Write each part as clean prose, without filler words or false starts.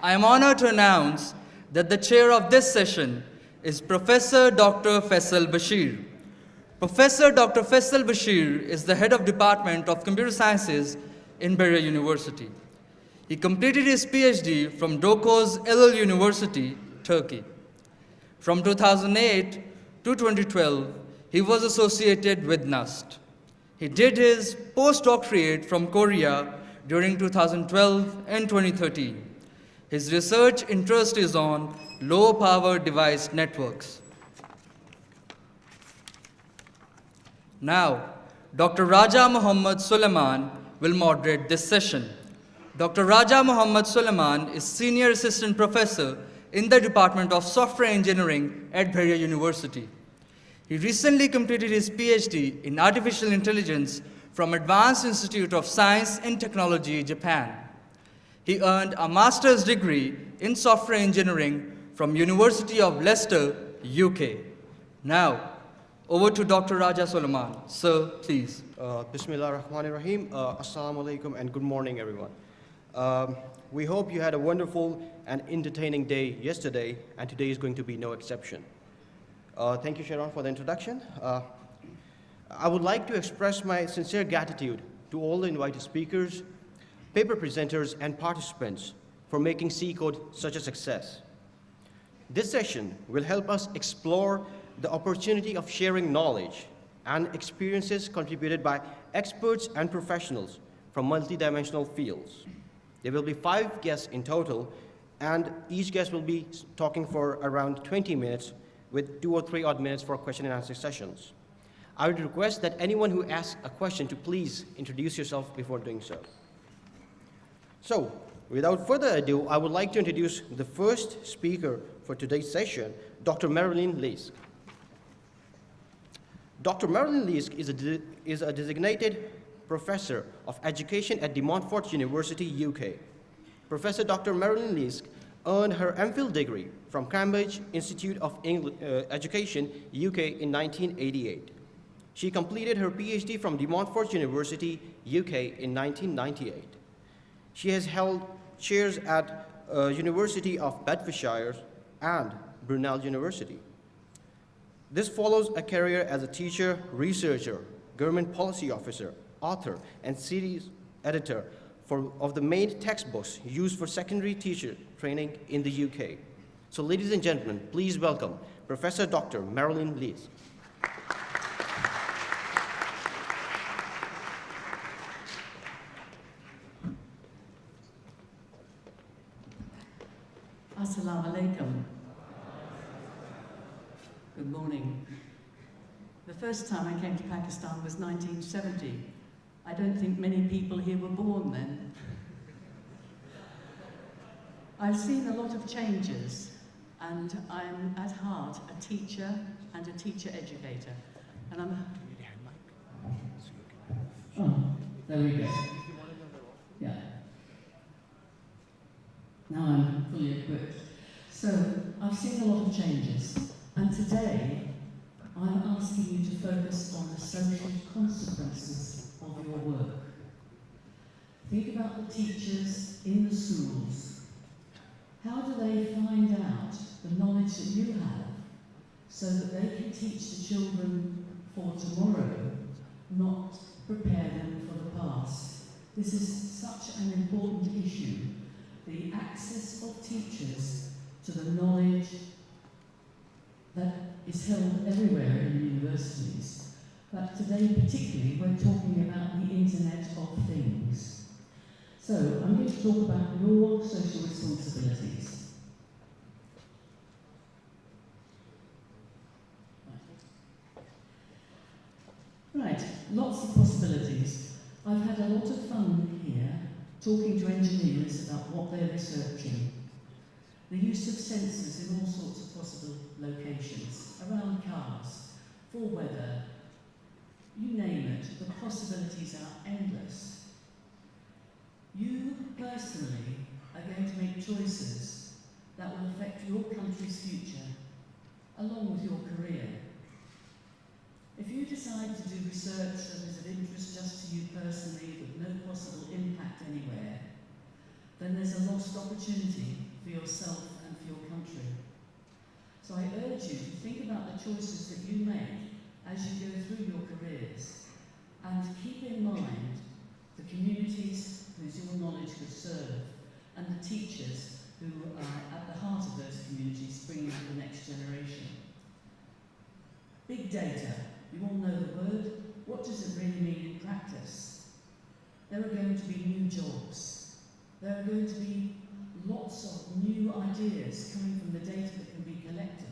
I am honored to announce that the chair of this session is Professor Dr. Faisal Bashir. Professor Dr. Faisal Bashir is the head of Department of Computer Sciences in Bahria University. He completed his PhD from Dokos Elul University, Turkey. From 2008 to 2012, he was associated with NUST. He did his postdoctorate from Korea during 2012 and 2013. His research interest is on low-power device networks. Now, Dr. Raja Muhammad Suleiman will moderate this session. Dr. Raja Muhammad Suleiman is Senior Assistant Professor in the Department of Software Engineering at Bahria University. He recently completed his PhD in Artificial Intelligence from Advanced Institute of Science and Technology, Japan. He earned a master's degree in software engineering from University of Leicester, UK. Now, over to Dr. Raja Suleiman. Sir, please. Bismillah ar-Rahman ar-Rahim. Assalamu alaikum and good morning, everyone. We hope you had a wonderful and entertaining day yesterday, and today is going to be no exception. Thank you, Sharon, for the introduction. I would like to express my sincere gratitude to all the invited speakers, paper presenters, and participants for making C-Code such a success. This session will help us explore the opportunity of sharing knowledge and experiences contributed by experts and professionals from multidimensional fields. There will be 5 guests in total, and each guest will be talking for around 20 minutes with 2 or 3 odd minutes for question and answer sessions. I would request that anyone who asks a question to please introduce yourself before doing so. So, without further ado, I would like to introduce the first speaker for today's session, Dr. Marilyn Leask. Dr. Marilyn Leask is a designated professor of education at De Montfort University, UK. Professor Dr. Marilyn Leask earned her MPhil degree from Cambridge Institute of Education, UK in 1988. She completed her PhD from De Montfort University, UK in 1998. She has held chairs at University of Bedfordshire and Brunel University. This follows a career as a teacher, researcher, government policy officer, author, and series editor of the main textbooks used for secondary teacher training in the UK. So ladies and gentlemen, please welcome Professor Dr. Marilyn Leask. Assalamu alaikum. Good morning. The first time I came to Pakistan was 1970. I don't think many people here were born then. I've seen a lot of changes, and I'm at heart a teacher and a teacher educator. And I'm... Oh, there we go. Yeah. Now I'm fully equipped. So, I've seen a lot of changes, and today I'm asking you to focus on the social consequences of your work. Think about the teachers in the schools. How do they find out the knowledge that you have so that they can teach the children for tomorrow, not prepare them for the past? This is such an important issue. The access of teachers to the knowledge that is held everywhere in universities. But today particularly we're talking about the Internet of Things. So I'm going to talk about your social responsibilities. Right, lots of possibilities. I've had a lot of fun here talking to engineers about what they're researching. The use of sensors in all sorts of possible locations, around cars, for weather, you name it, the possibilities are endless. You personally are going to make choices that will affect your country's future, along with your career. If you decide to do research that is of interest just to you personally, with no possible impact anywhere, then there's a lost opportunity yourself and for your country. So I urge you to think about the choices that you make as you go through your careers, and keep in mind the communities whose your knowledge could serve, and the teachers who are at the heart of those communities, bringing up the next generation. Big data, you all know the word. What does it really mean in practice? There are going to be new jobs. There are going to be lots of new ideas coming from the data that can be collected.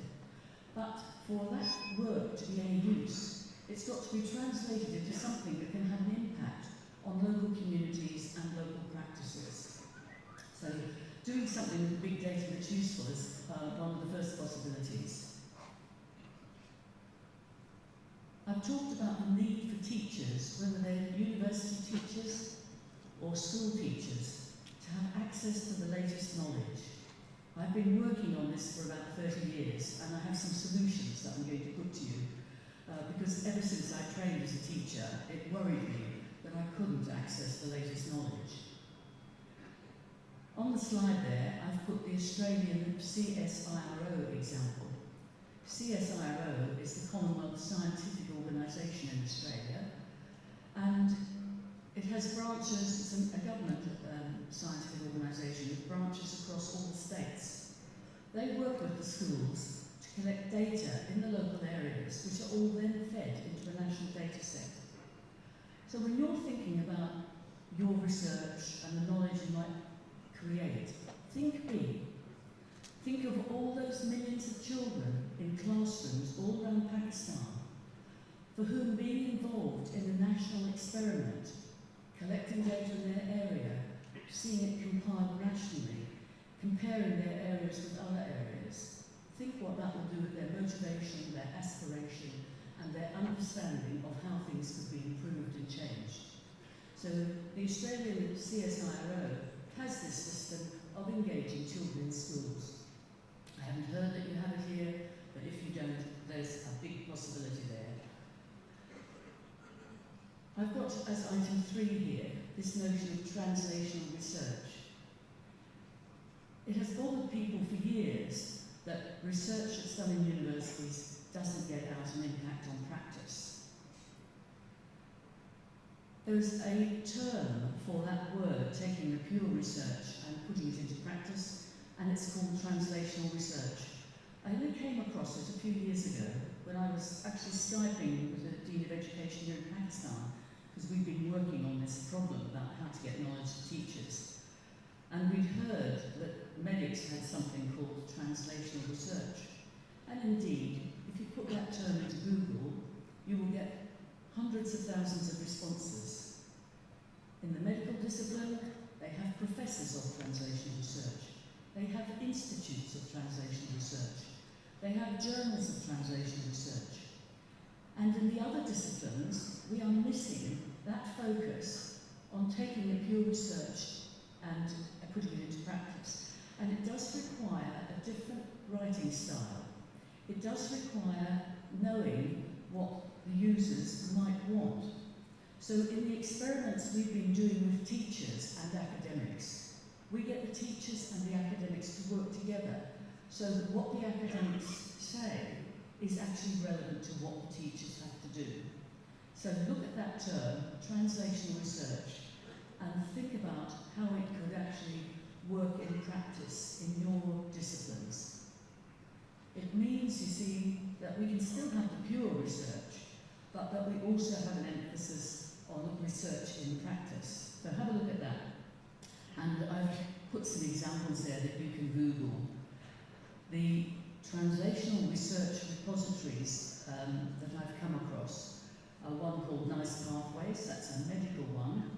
But for that work to be any use, it's got to be translated into something that can have an impact on local communities and local practices. So doing something with big data that's useful is one of the first possibilities. I've talked about the need for teachers, whether they're university teachers or school teachers, to have access to the latest knowledge. I've been working on this for about 30 years, and I have some solutions that I'm going to put to you, because ever since I trained as a teacher, it worried me that I couldn't access the latest knowledge. On the slide there, I've put the Australian CSIRO example. CSIRO is the Commonwealth Scientific Organisation in Australia, and it has branches. It's a government scientific organisation with branches across all the states. They work with the schools to collect data in the local areas, which are all then fed into a national data set. So when you're thinking about your research and the knowledge you might create, think big. Think of all those millions of children in classrooms all around Pakistan for whom being involved in a national experiment, collecting data in their area, seeing it compiled nationally, comparing their areas with other areas, think what that will do with their motivation, their aspiration, and their understanding of how things could be improved and changed. So the Australian CSIRO has this system of engaging children in schools. I haven't heard that you have it here, but if you don't, there's a big possibility there. I've got as item 3 here, this notion of translational research. It has bothered people for years that research that's done in universities doesn't get out an impact on practice. There's a term for that word, taking the pure research and putting it into practice, and it's called translational research. I only came across it a few years ago when I was actually Skyping with the Dean of Education here in Pakistan, because we've been working on this problem about how to get knowledge to teachers. And we'd heard that medics had something called translational research. And indeed, if you put that term into Google, you will get hundreds of thousands of responses. In the medical discipline, they have professors of translational research. They have institutes of translational research. They have journals of translational research. And in the other disciplines, we are missing that focus on taking the pure research and putting it into practice. And it does require a different writing style. It does require knowing what the users might want. So in the experiments we've been doing with teachers and academics, we get the teachers and the academics to work together so that what the academics say is actually relevant to what the teachers have to do. So look at that term, translational research, and think about how it could actually work in practice in your disciplines. It means, you see, that we can still have the pure research, but that we also have an emphasis on research in practice. So have a look at that. And I've put some examples there that you can Google. The translational research repositories that I've come across are one called Nice Pathways, that's a medical one,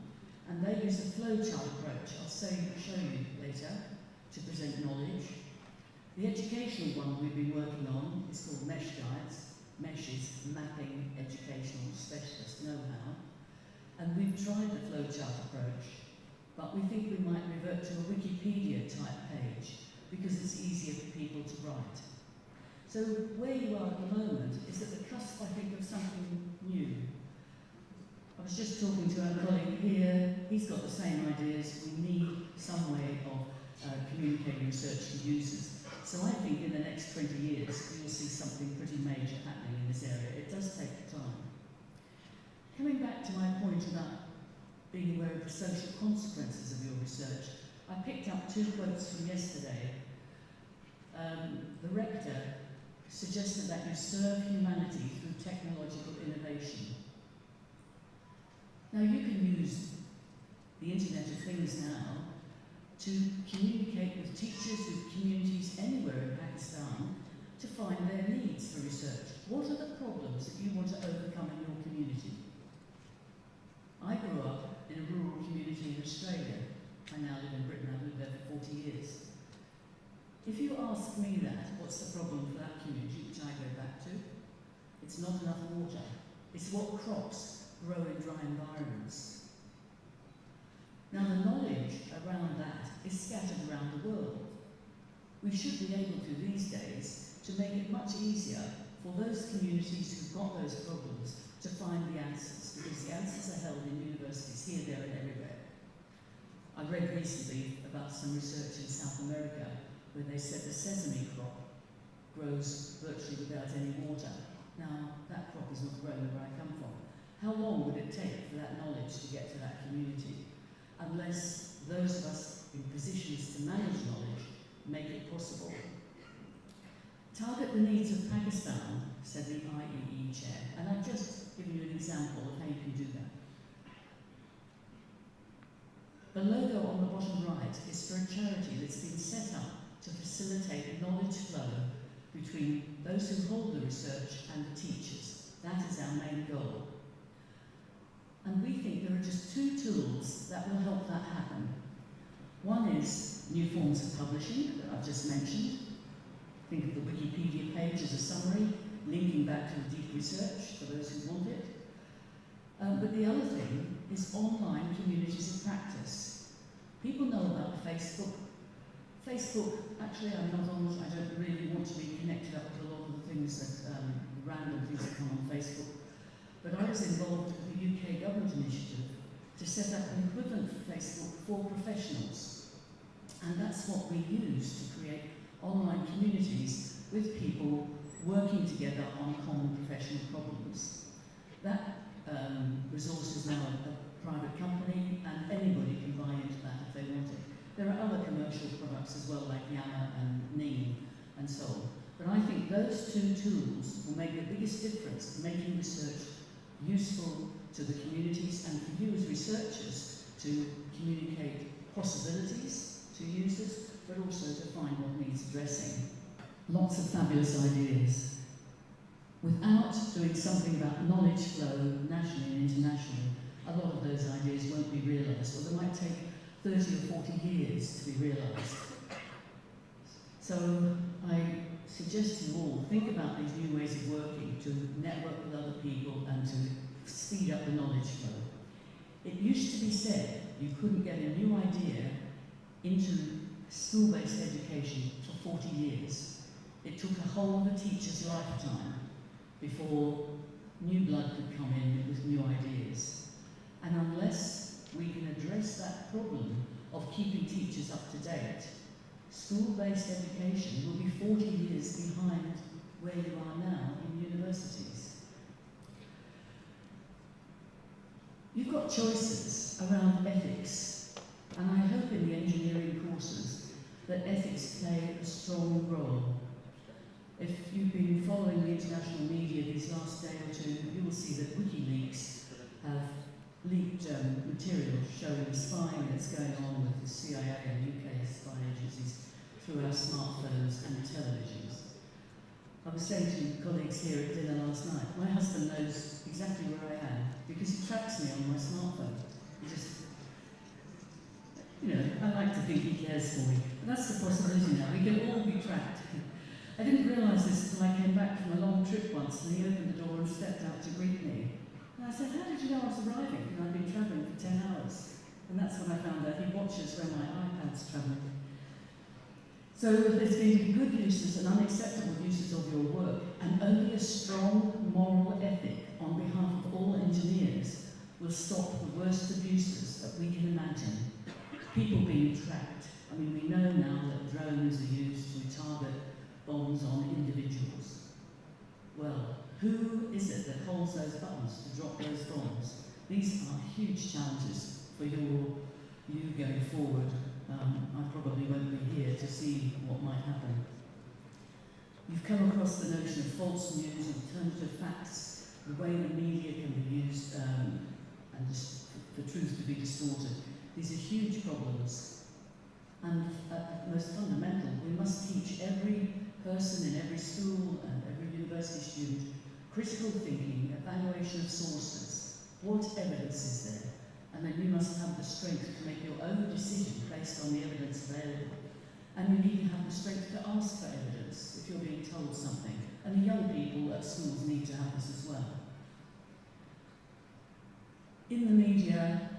and they use a flowchart approach, I'll show you later, to present knowledge. The educational one we've been working on is called MESH Guides. MESH is Mapping Educational Specialist Know-How. And we've tried the flowchart approach, but we think we might revert to a Wikipedia type page because it's easier for people to write. So where you are at the moment is at the cusp, I think, of something new. I was just talking to our colleague here, he's got the same ideas. We need some way of communicating research to users. So I think in the next 20 years you will see something pretty major happening in this area. It does take time. Coming back to my point about being aware of the social consequences of your research, I picked up 2 quotes from yesterday. The rector suggested that you serve humanity through technological innovation. Now you can use the Internet of Things now to communicate with teachers, with communities anywhere in Pakistan to find their needs for research. What are the problems that you want to overcome in your community? I grew up in a rural community in Australia. I now live in Britain. I've lived there for 40 years. If you ask me that, what's the problem for that community, which I go back to? It's not enough water. It's what crops grow in dry environments. Now the knowledge around that is scattered around the world. We should be able to these days to make it much easier for those communities who've got those problems to find the answers, because the answers are held in universities here, there and everywhere. I read recently about some research in South America where they said the sesame crop grows virtually without any water. Now, that crop is not grown where I come from. How long would it take for that knowledge to get to that community? Unless those of us in positions to manage knowledge make it possible. Target the needs of Pakistan, said the IEE chair, and I've just given you an example of how you can do that. The logo on the bottom right is for a charity that's been set up to facilitate knowledge flow between those who hold the research and the teachers. That is our main goal. And we think there are just 2 tools that will help that happen. One is new forms of publishing that I've just mentioned. Think of the Wikipedia page as a summary, linking back to the deep research for those who want it. But the other thing is online communities of practice. People know about Facebook. Facebook, actually I'm not on it, I don't really want to be connected up with a lot of the things that, random things that come on Facebook. But I was involved with the UK government initiative to set up an equivalent for Facebook for professionals. And that's what we use to create online communities with people working together on common professional problems. That resource is now a private company and anybody can buy into that if they want it. There are other commercial products as well, like Yammer and Neem and so on. But I think those 2 tools will make the biggest difference in making research useful to the communities and for you as researchers to communicate possibilities to users, but also to find what needs addressing. Lots of fabulous ideas. Without doing something about knowledge flow nationally and internationally, a lot of those ideas won't be realised, or they might take 30 or 40 years to be realised. So I suggest to you all, think about these new ways of working to network with other people and to speed up the knowledge flow. It used to be said you couldn't get a new idea into school-based education for 40 years. It took a whole of a teacher's lifetime before new blood could come in with new ideas. And unless we can address that problem of keeping teachers up to date, school-based education will be 40 years behind where you are now in universities. You've got choices around ethics, and I hope in the engineering courses that ethics play a strong role. If you've been following the international media these last day or 2, you will see that WikiLeaks have leaked material showing the spying that's going on with the CIA and UK spy agencies through our smartphones and televisions. I was saying to colleagues here at dinner last night, my husband knows exactly where I am because he tracks me on my smartphone. He just, I like to think he cares for me. But that's the possibility now. We can all be tracked. I didn't realise this until I came back from a long trip once and he opened the door and stepped out to greet me. And I said, how did you know I was arriving? And I'd been travelling for 10 hours. And that's when I found out he watches when my iPad's travelling. So there's going to be good uses and unacceptable uses of your work, and only a strong moral ethic on behalf of all engineers will stop the worst abuses that we can imagine. People being tracked, I mean, we know now that drones are used to target bombs on individuals. Well, who is it that holds those buttons to drop those bombs? These are huge challenges for you going forward. I probably won't be here to see what might happen. You've come across the notion of false news, alternative facts, the way the media can be used and for truth to be distorted. These are huge problems. And at the most fundamental, we must teach every person in every school and every university student critical thinking, evaluation of sources. What evidence is there? And then you must have the strength to make your own decision based on the evidence available. And you need to have the strength to ask for evidence if you're being told something. And the young people at schools need to have this as well. In the media,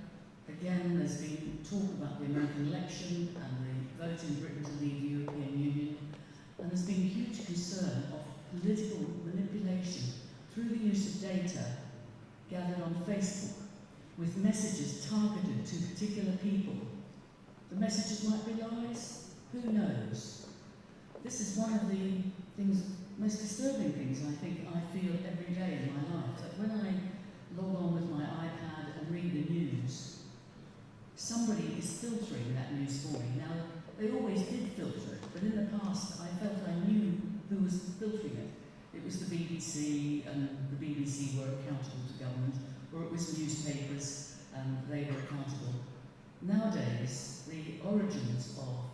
again, there's been talk about the American election and the vote in Britain to leave the European Union. And there's been huge concern of political manipulation through the use of data gathered on Facebook with messages targeted to particular people. The messages might be lies, who knows? This is one of the most disturbing things I think I feel every day in my life, that when I log on with my iPad and read the news, somebody is filtering that news for me. Now, they always did filter it, but in the past I felt I knew who was filtering it. It was the BBC, and the BBC were accountable to government, or it was newspapers, and they were accountable. Nowadays, the origins of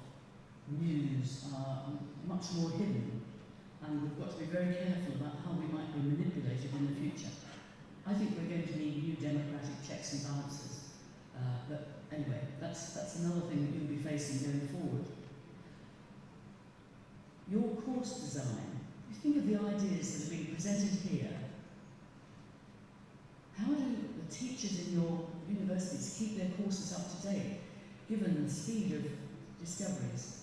news are much more hidden, and we've got to be very careful about how we might be manipulated in the future. I think we're going to need new democratic checks and balances. But anyway, that's another thing that you'll be facing going forward. Your course design, you think of the ideas that are being presented here. How do the teachers in your universities keep their courses up to date, given the speed of discoveries?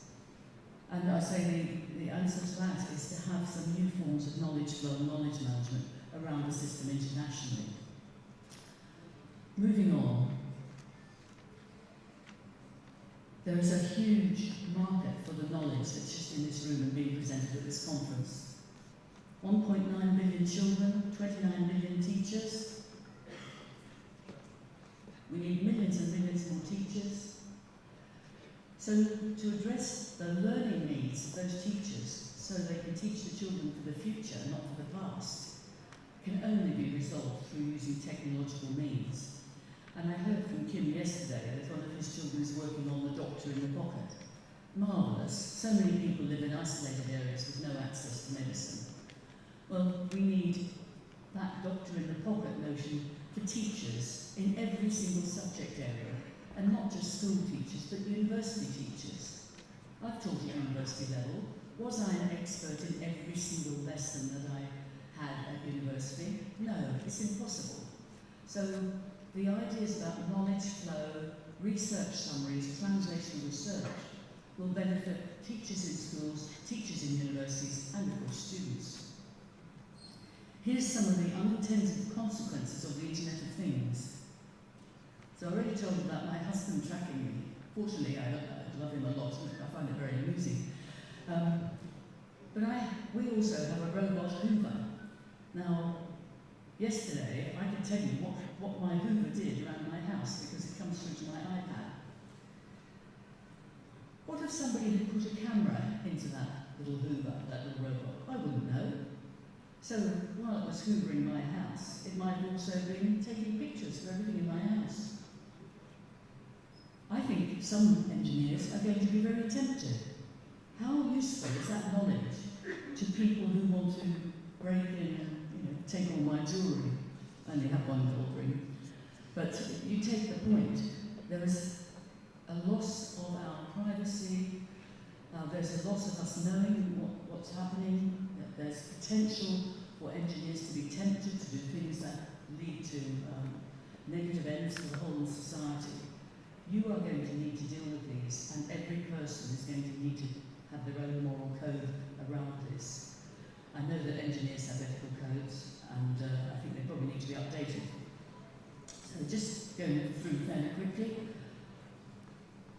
And I say the answer to that is to have some new forms of knowledge flow and knowledge management around the system internationally. Moving on, there is a huge market for the knowledge that's just in this room and being presented at this conference. 1.9 billion children, 29 million teachers. We need millions and millions more teachers. So to address the learning needs of those teachers so they can teach the children for the future, not for the past, can only be resolved through using technological means. And I heard from Kim yesterday that one of his children is working on the doctor in the pocket. Marvellous. So many people live in isolated areas with no access to medicine. Well, we need that doctor in the pocket notion for teachers in every single subject area, and not just school teachers, but university teachers. I've taught at university level. Was I an expert in every single lesson that I had at university? No, it's impossible. So the ideas about knowledge flow, research summaries, translational research will benefit teachers in schools, teachers in universities, and of course students. Here's some of the unintended consequences of the Internet of Things. So I already told you about my husband tracking me. Fortunately, I love him a lot. I find it very amusing. But we also have a robot Hoover. Now, yesterday, I can tell you what my Hoover did around my house because it comes through to my iPad. What if somebody had put a camera into that little Hoover, that little robot? I wouldn't know. So while it was hoovering my house, it might have also been taking pictures of everything in my house. I think some engineers are going to be very tempted. How useful is that knowledge to people who want to break in and take all my jewellery? I only have one gold ring. But you take the point. There is a loss of our privacy. There's a loss of us knowing what's happening. There's potential for engineers to be tempted to do things that lead to negative ends for the whole of society. You are going to need to deal with these, and every person is going to need to have their own moral code around this. I know that engineers have ethical codes, and I think they probably need to be updated. So just going through fairly quickly,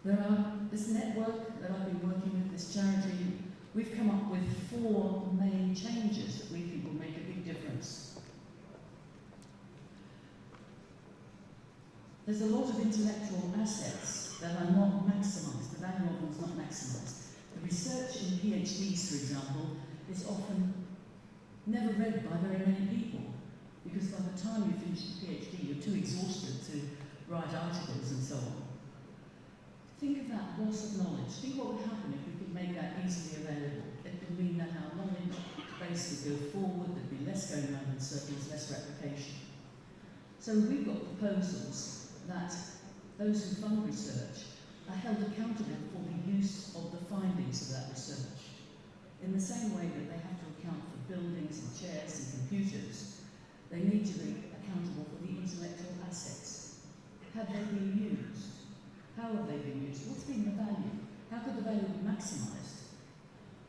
there's this network that I've been working with, this charity, we've come up with 4 main changes that we think will make a big difference. There's a lot of intellectual assets that are not maximised, the value of them is not maximised. The research in PhDs, for example, is often never read by very many people, because by the time you finish the PhD, you're too exhausted to write articles and so on. Think of that loss of knowledge. Think what would happen if we could make that easily available. It would mean that our knowledge base would go forward, there'd be less going around in circles, less replication. So we've got proposals that those who fund research are held accountable for the use of the findings of that research. In the same way that they have to account for buildings and chairs and computers, they need to be accountable for the intellectual assets. Have they been used? How have they been used? What's been the value? How could the value be maximised?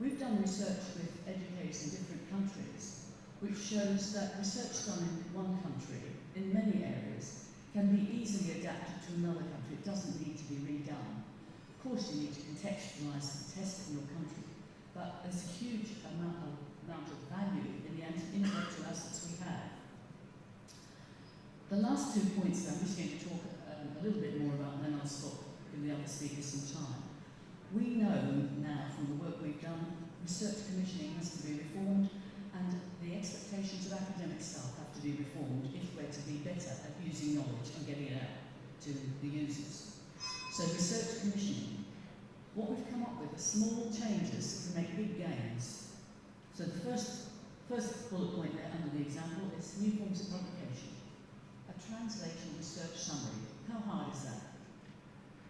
We've done research with educators in different countries, which shows that research done in one country, in many areas, can be easily adapted to another country. It doesn't need to be redone. Of course, you need to contextualise and test in your country, but there's a huge amount of value in the intellectual assets we have. The last 2 points that I'm just going to talk a little bit more about, and then I'll stop, give the other speakers some time. We know now from the work we've done, research commissioning has to be reformed, and the expectations of academic staff have to be reformed if we're to be better at using knowledge and getting it out to the users. So research commissioning. What we've come up with are small changes to make big gains. So the first bullet point there under the example is new forms of publication. A translation research summary. How hard is that?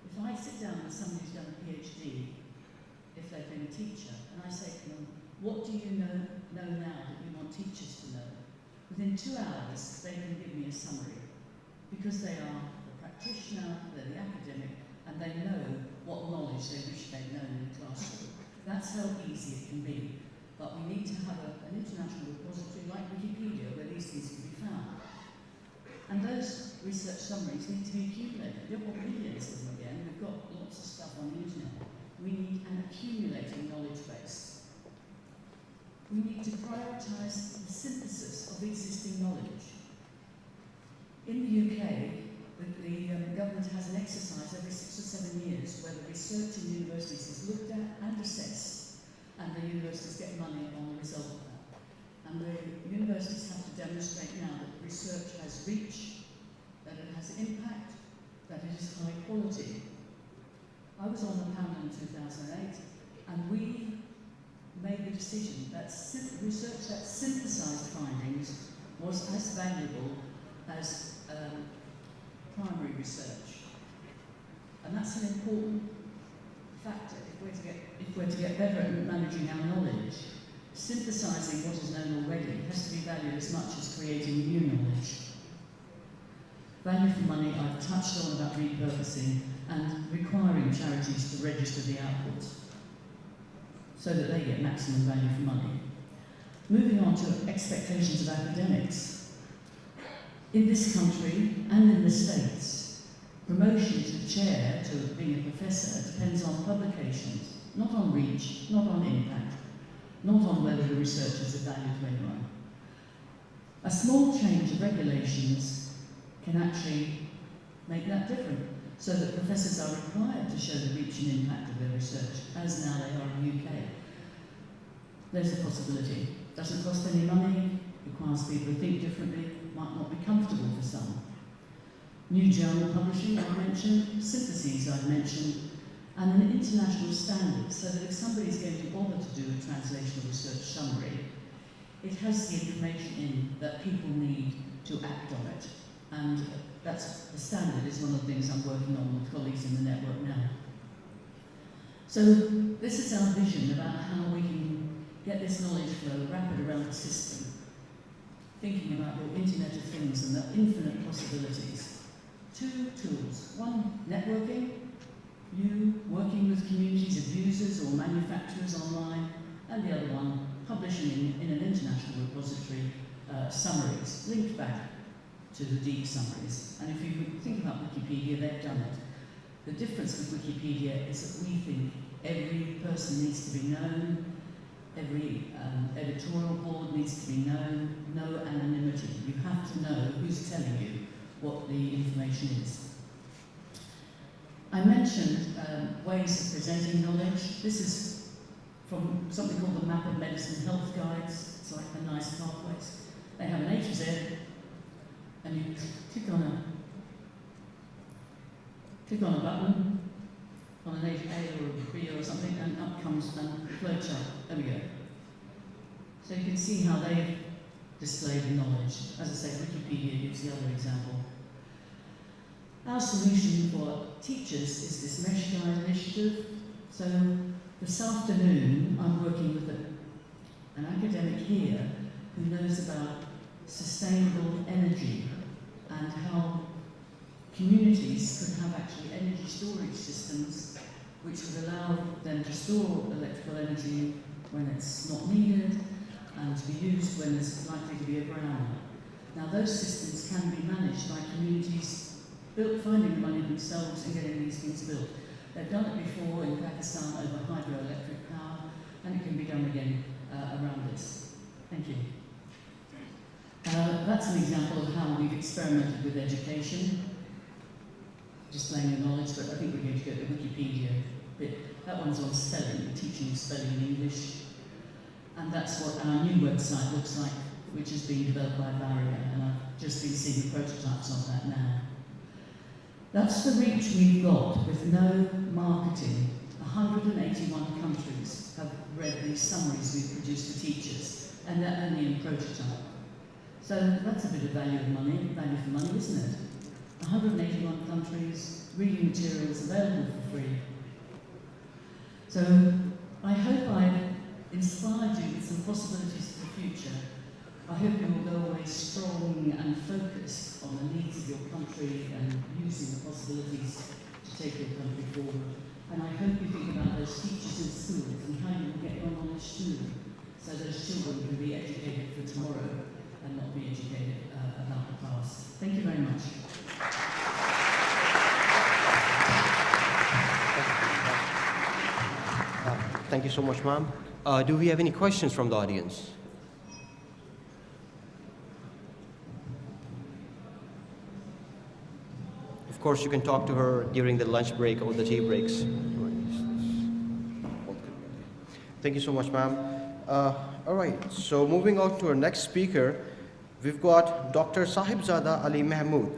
If I sit down with somebody who's done a PhD, if they've been a teacher, and I say to them, what do you know now that you want teachers to know? Within 2 hours, they can give me a summary, because they are the practitioner, they're the academic, and they know what knowledge they wish they'd known in the classroom. That's how easy it can be. But we need to have an international repository like Wikipedia where these things can be found. And those research summaries need to be accumulated. We don't want millions of them again. We've got lots of stuff on the internet. We need an accumulating knowledge base. We need to prioritise the synthesis of existing knowledge. In the UK, the government has an exercise every 6 or 7 years where the research in universities is looked at and assessed, and the universities get money on the result of that. And the universities have to demonstrate now that research has reach, that it has impact, that it is high quality. I was on the panel in 2008, and we made the decision that research that synthesised findings was as valuable as primary research. And that's an important factor if we're to get better at managing our knowledge. Synthesising what is known already has to be valued as much as creating new knowledge. Value for money I've touched on about repurposing and requiring charities to register the output so that they get maximum value for money. Moving on to expectations of academics. In this country and in the States, promotion to chair, to being a professor, depends on publications, not on reach, not on impact, not on whether the research is of value to anyone. A small change of regulations can actually make that different, so that professors are required to show the reach and impact of their research, as now they are in the UK. There's a possibility. Doesn't cost any money, requires people to think differently, might not be comfortable for some. New journal publishing, I've mentioned, syntheses, I've mentioned, and an international standard, so that if somebody's going to bother to do a translational research summary, it has the information in that people need to act on it. And that's the standard is one of the things I'm working on with colleagues in the network now. So this is our vision about how we can get this knowledge flow rapid around the system, thinking about your Internet of Things and the infinite possibilities. 2 tools. One, networking, you working with communities of users or manufacturers online, and the other one, publishing in an international repository summaries, linked back to the deep summaries. And if you think about Wikipedia, they've done it. The difference with Wikipedia is that we think every person needs to be known, every editorial board needs to be known, no anonymity. You have to know who's telling you what the information is. I mentioned ways of presenting knowledge. This is from something called the Map of Medicine Health Guides. It's like a nice pathways. They have an A to Z, and you click on a button on an A or a B or something, and up comes a flowchart. There we go. So you can see how they display the knowledge. As I say, Wikipedia gives the other example. Our solution for teachers is this Mesh Guide initiative. So this afternoon, I'm working with an academic here who knows about sustainable energy and how communities could have actually energy storage systems which would allow them to store electrical energy when it's not needed and to be used when there's likely to be a brownout. Now those systems can be managed by communities finding the money themselves and getting these things built. They've done it before in Pakistan over hydroelectric power, and it can be done again around this. Thank you. That's an example of how we've experimented with education, displaying the knowledge, but I think we're going to go to the Wikipedia bit. That one's on spelling, teaching spelling in English. And that's what our new website looks like, which is being developed by Bahria, and I've just been seeing the prototypes of that now. That's the reach we've got with no marketing. 181 countries have read these summaries we've produced for teachers, and they're only in prototype. So that's a bit of value for money, isn't it? 181 countries, reading materials available for free. So I hope I've inspired you with some possibilities for the future. I hope you will go away strong and focused on the needs of your country and using the possibilities to take your country forward. And I hope you think about those teachers in schools and how you will get your knowledge to them, so those children can be educated for tomorrow and not be educated about the past. Thank you very much. Thank you so much, ma'am. Do we have any questions from the audience? Of course, you can talk to her during the lunch break or the tea breaks. Thank you so much, ma'am. All right, so moving on to our next speaker, we've got Dr. Sahibzada Ali Mahmood.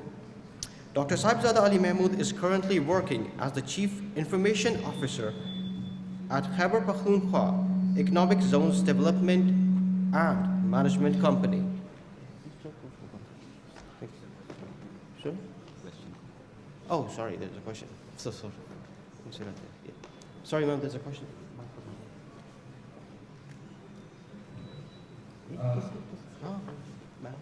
Dr. Sahibzada Ali Mahmood is currently working as the Chief Information Officer at Khyber Pakhtunkhwa Economic Zones Development and Management Company. Sure? Oh, sorry, there's a question. So sorry. Yeah. Sorry, ma'am, there's a question. Oh, ma'am.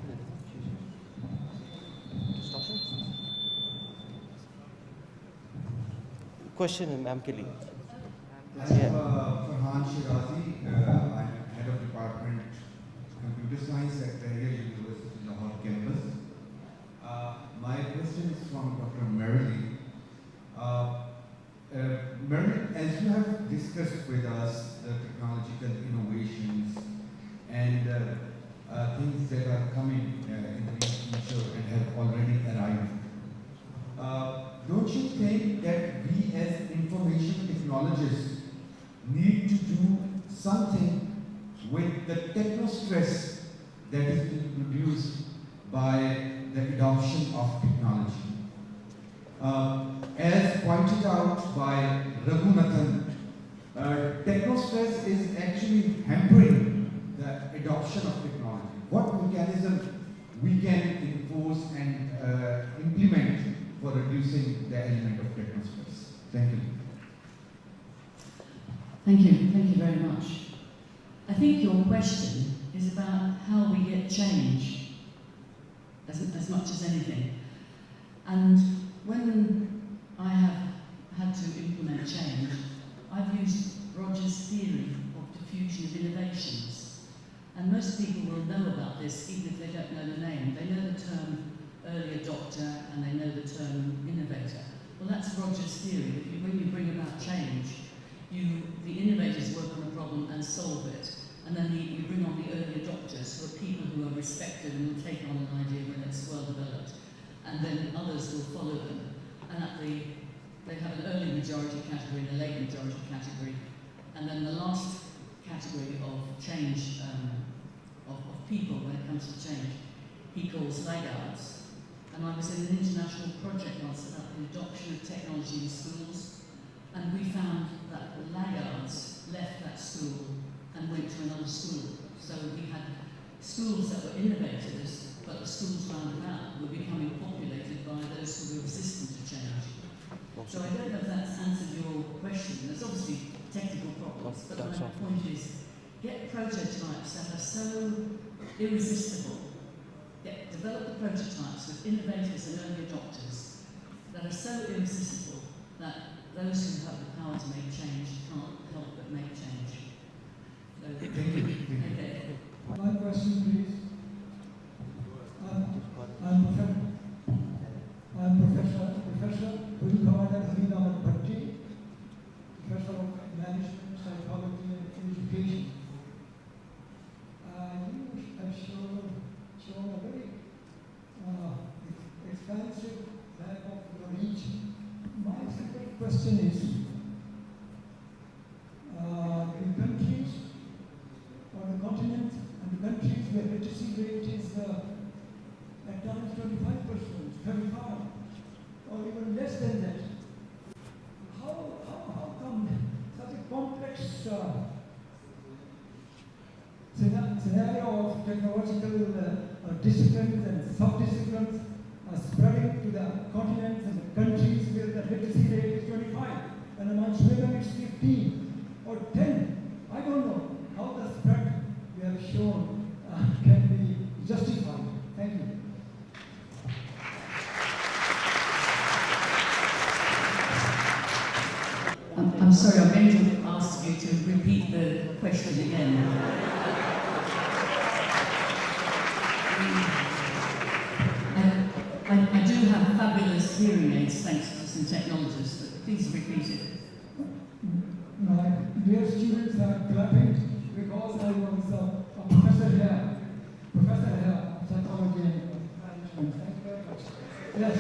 Question, ma'am, Kelly. I'm Farhan Shirazi. I'm head of Department Computer Science at Bahria University, Lahore campus. My question is from Dr. Merrily. Merrily, as you have discussed with us the technological innovations and things that are coming in the future and have already arrived, don't you think that we as information technologists need to do something with the techno-stress that is being produced by the adoption of technology? As pointed out by Raghunathan, techno-stress is actually hampering the adoption of technology. What mechanism we can enforce and implement for reducing the element of techno-stress? Thank you. Thank you very much. I think your question is about how we get change, as much as anything. And when I have had to implement change, I've used Roger's theory of diffusion of innovations. And most people will know about this, even if they don't know the name. They know the term early adopter and they know the term innovator. Well, that's Roger's theory, that when you bring about change, the innovators work on a problem and solve it, and then you bring on the early adopters, who are people who are respected and will take on an idea when it's well developed, and then others will follow them. And they have an early majority category and a late majority category, and then the last category of change, of people when it comes to change, he calls laggards. And I was in an international project once about the adoption of technology in schools, and we found that the laggards left that school and went to another school. So we had schools that were innovators, but the schools round about were becoming populated by those who were resistant to change. So I don't know if that's answered your question. There's obviously technical problems, but my point is, get prototypes that are so irresistible. Develop the prototypes with innovators and early adopters that are so irresistible that those who have the power to make change can't help but make change. So, okay. One question, please. I'm Professor Ahmed Bhatti, Professor of Management, Psychology and Education. You have shown a very expansive map of your region. My simple question is, in countries on the continent and the countries where literacy rate is at times 25%, 35%, or even less than that, how come such a complex scenario of technological disciplines and sub-disciplines are spreading to the continents and the countries where the literacy rate is 25, and amongst women it's 15 or 10. I don't know how the spread we have shown can be justified. Thank you. I'm sorry, I'm going to ask you to repeat the question again. I do have fabulous hearing aids thanks to some technologists, but please repeat it. My dear students are clapping because I was a professor here, of psychology and management. Thank you very much. Yes.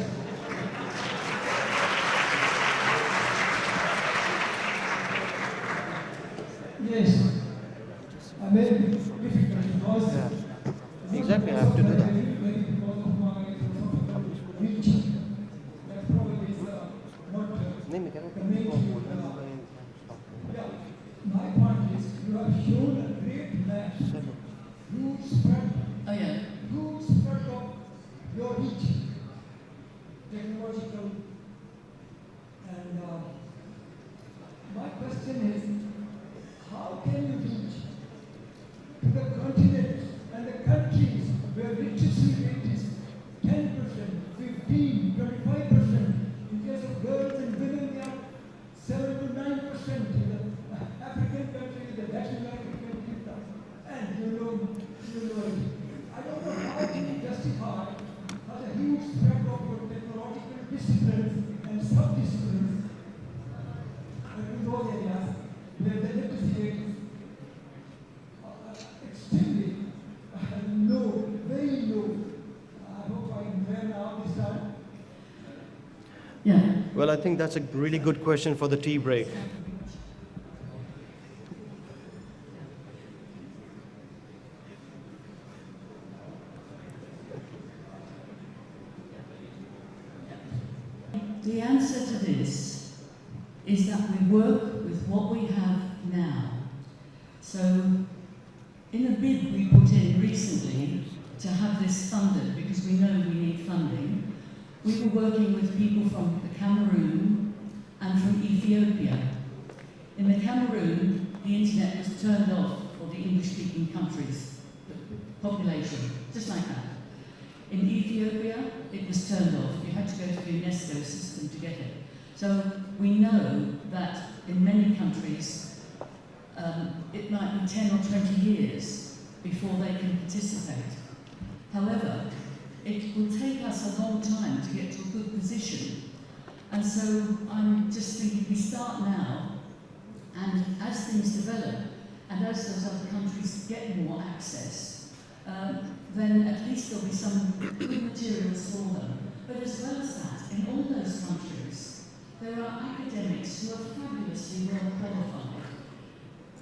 Yes. I may be difficult because Exactly, I have to do that. because of my reach. That probably is not conveyed to you. Yeah. My point is, you have shown a great map, huge spread, Oh yeah. huge spread of your reach, technological, and my question is, how can you reach to the continent and the countries where literacy rate is 10%, 15, 25%, in case of girls and women they are 7 to 9%, in the African countries, the Latin American countries, and you know it. I don't know how can you justify such a huge spread of your technological disciplines and sub-disciplines in those areas where the literacy rate is extremely low, very low. I hope I can learn now this time. Yeah. Well, I think that's a really good question for the tea break. The answer to this is that we work with what we have now. So, in a bid we put in recently to have this funded, because we know we need funding, we were working with people from the Cameroon and from Ethiopia. In the Cameroon, the internet was turned off for the English-speaking countries, the population, just like that. In Ethiopia, it was turned off. You had to go to the UNESCO system to get it. So we know that in many countries, it might be 10 or 20 years before they can participate. However, it will take us a long time to get to a good position. And so I'm just thinking we start now, and as things develop, and as those other countries get more access, then at least there'll be some good materials for them. But as well as that, in all those countries, there are academics who are fabulously well qualified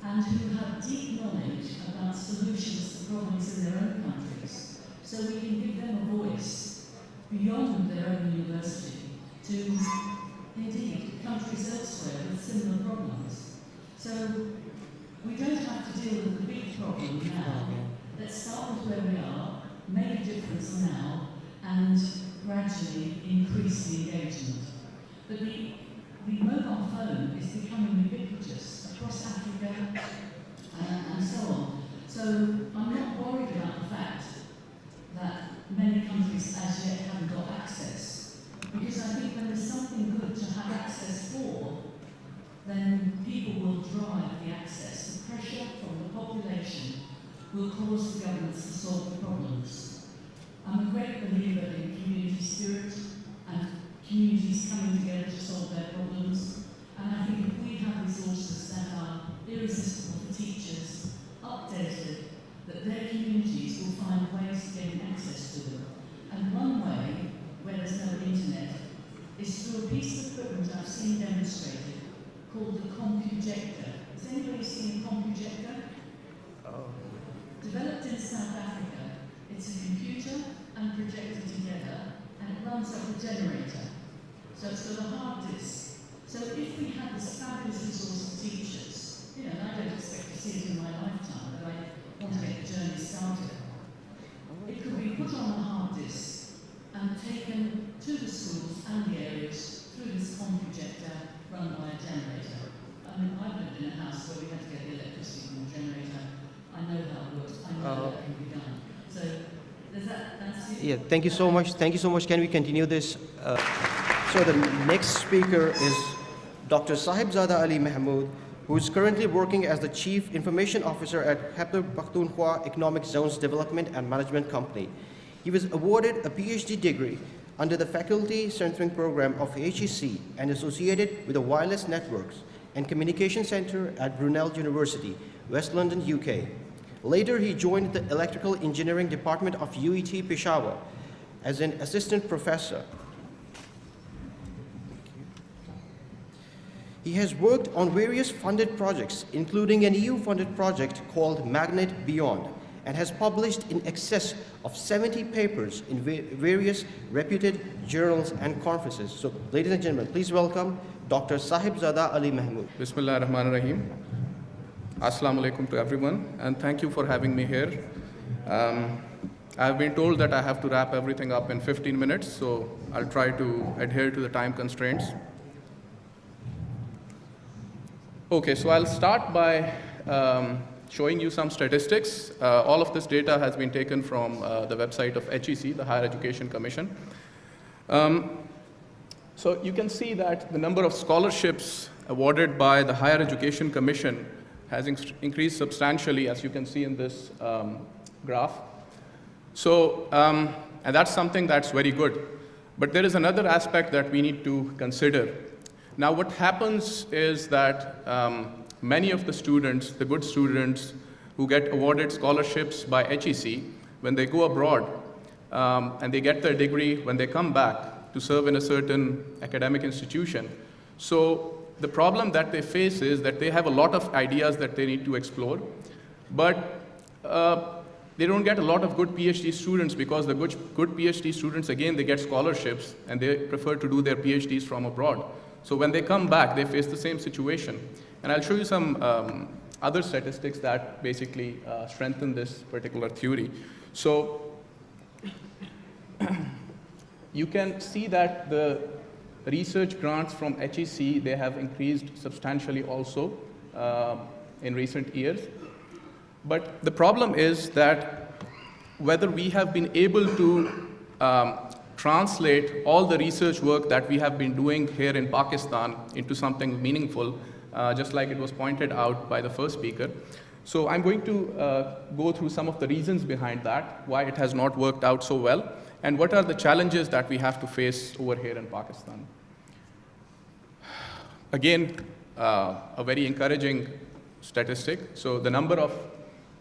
and who have deep knowledge about solutions to problems in their own countries. So we can give them a voice beyond their own university to, indeed, countries elsewhere with similar problems. So we don't have to deal with the big problem now. Let's start with where we are, make a difference now, and gradually increase the engagement. But the mobile phone is becoming ubiquitous across Africa and so on. So I'm not worried about the fact that many countries as yet haven't got access. Because I think when there's something good to have access for, then people will drive the access. The pressure from the population will cause the governments to solve the problems. I'm a great believer in community spirit and communities coming together to solve their problems. And I think if we have resources that are irresistible for teachers, updated, that their communities will find ways of getting access to them. And one way, where there's no internet, is through a piece of equipment I've seen demonstrated called the compujector. Has anybody seen a compujector? Developed in South Africa, it's a computer and projector together, and it runs off a generator. So it's got a hard disk. So if we have this fabulous resource of teachers, you know, and I don't expect to see it in my lifetime, but I want to get the journey started, it could be put on a hard disk and taken to the schools and the areas through this compujector run by a generator. I mean, I've lived in a house where we had to get the electricity from the generator. I know how it works. I know that can be done. So, does that's it? Yeah, thank you so much. Thank you so much. Can we continue this? So the next speaker is Dr. Sahibzada Ali Mahmood, who is currently working as the Chief Information Officer at Khyber Pakhtunkhwa Economic Zones Development and Management Company. He was awarded a PhD degree under the Faculty Centering Program of HEC and associated with the Wireless Networks and Communication Center at Brunel University, West London, UK. Later, he joined the Electrical Engineering Department of UET Peshawar as an assistant professor. He has worked on various funded projects, including an EU-funded project called Magnet Beyond, and has published in excess of 70 papers in various reputed journals and conferences. So, ladies and gentlemen, please welcome Dr. Sahibzada Ali Mahmood. Bismillah ar-Rahman ar-Rahim. Assalamu alaikum to everyone, and thank you for having me here. I've been told that I have to wrap everything up in 15 minutes, so I'll try to adhere to the time constraints. Okay, so I'll start by showing you some statistics. All of this data has been taken from the website of HEC, the Higher Education Commission. So you can see that the number of scholarships awarded by the Higher Education Commission has increased substantially, as you can see in this graph. So, and that's something that's very good. But there is another aspect that we need to consider. Now, what happens is that many of the students, the good students who get awarded scholarships by HEC, when they go abroad and they get their degree, when they come back to serve in a certain academic institution, so the problem that they face is that they have a lot of ideas that they need to explore, but they don't get a lot of good PhD students, because the good PhD students, again, they get scholarships and they prefer to do their PhDs from abroad. So when they come back, they face the same situation. And I'll show you some other statistics that basically strengthen this particular theory. So you can see that the research grants from HEC, they have increased substantially also in recent years. But the problem is that whether we have been able to translate all the research work that we have been doing here in Pakistan into something meaningful, just like it was pointed out by the first speaker. So I'm going to go through some of the reasons behind that, why it has not worked out so well, and what are the challenges that we have to face over here in Pakistan. again, a very encouraging statistic. So the number of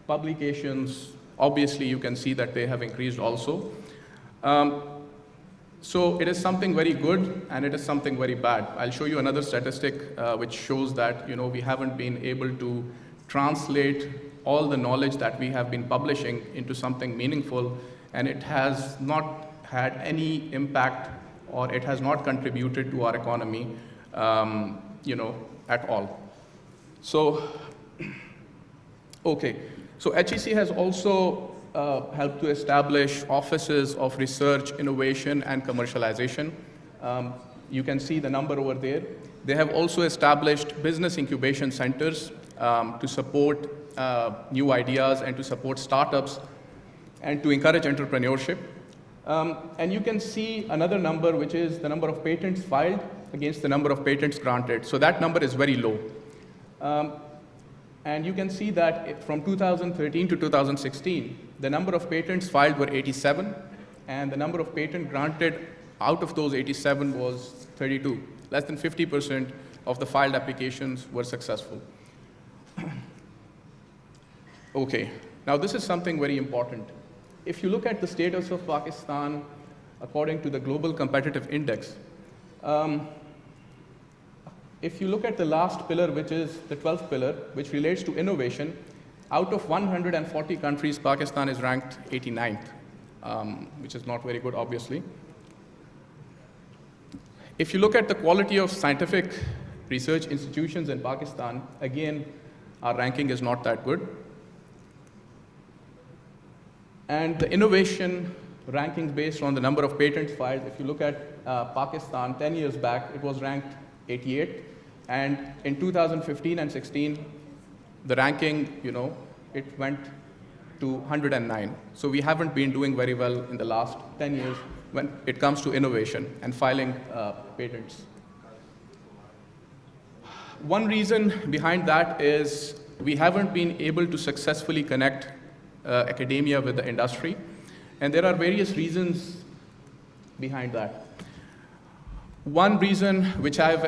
publications, obviously you can see that they have increased also. So it is something very good and it is something very bad. I'll show you another statistic which shows that we haven't been able to translate all the knowledge that we have been publishing into something meaningful, and it has not had any impact, or it has not contributed to our economy at all. So, okay. So HEC has also helped to establish offices of research, innovation, and commercialization. You can see the number over there. They have also established business incubation centers to support new ideas and to support startups and to encourage entrepreneurship. And you can see another number, which is the number of patents filed against the number of patents granted. So that number is very low. And you can see that from 2013 to 2016, the number of patents filed were 87, and the number of patents granted out of those 87 was 32. Less than 50% of the filed applications were successful. Okay, now this is something very important. If you look at the status of Pakistan according to the Global Competitive Index, if you look at the last pillar, which is the 12th pillar, which relates to innovation, out of 140 countries, Pakistan is ranked 89th, which is not very good, obviously. If you look at the quality of scientific research institutions in Pakistan, again, our ranking is not that good. And the innovation rankings based on the number of patents filed, if you look at Pakistan 10 years back, it was ranked 88. And in 2015 and 16, the ranking, it went to 109. So we haven't been doing very well in the last 10 years when it comes to innovation and filing patents. One reason behind that is we haven't been able to successfully connect academia with the industry. And there are various reasons behind that. One reason which I have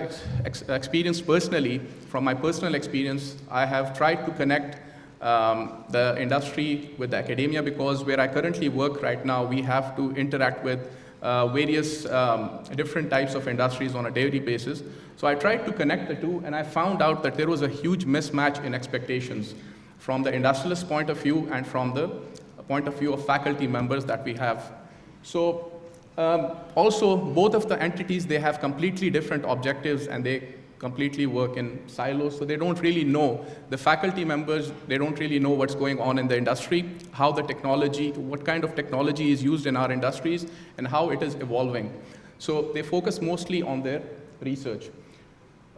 experienced personally, from my personal experience, I have tried to connect the industry with the academia, because where I currently work right now, we have to interact with various different types of industries on a daily basis. So I tried to connect the two, and I found out that there was a huge mismatch in expectations from the industrialist point of view and from the point of view of faculty members that we have. So also, both of the entities, they have completely different objectives and they completely work in silos, so they don't really know, the faculty members, they don't really know what's going on in the industry, how the technology, what kind of technology is used in our industries, and how it is evolving. So they focus mostly on their research.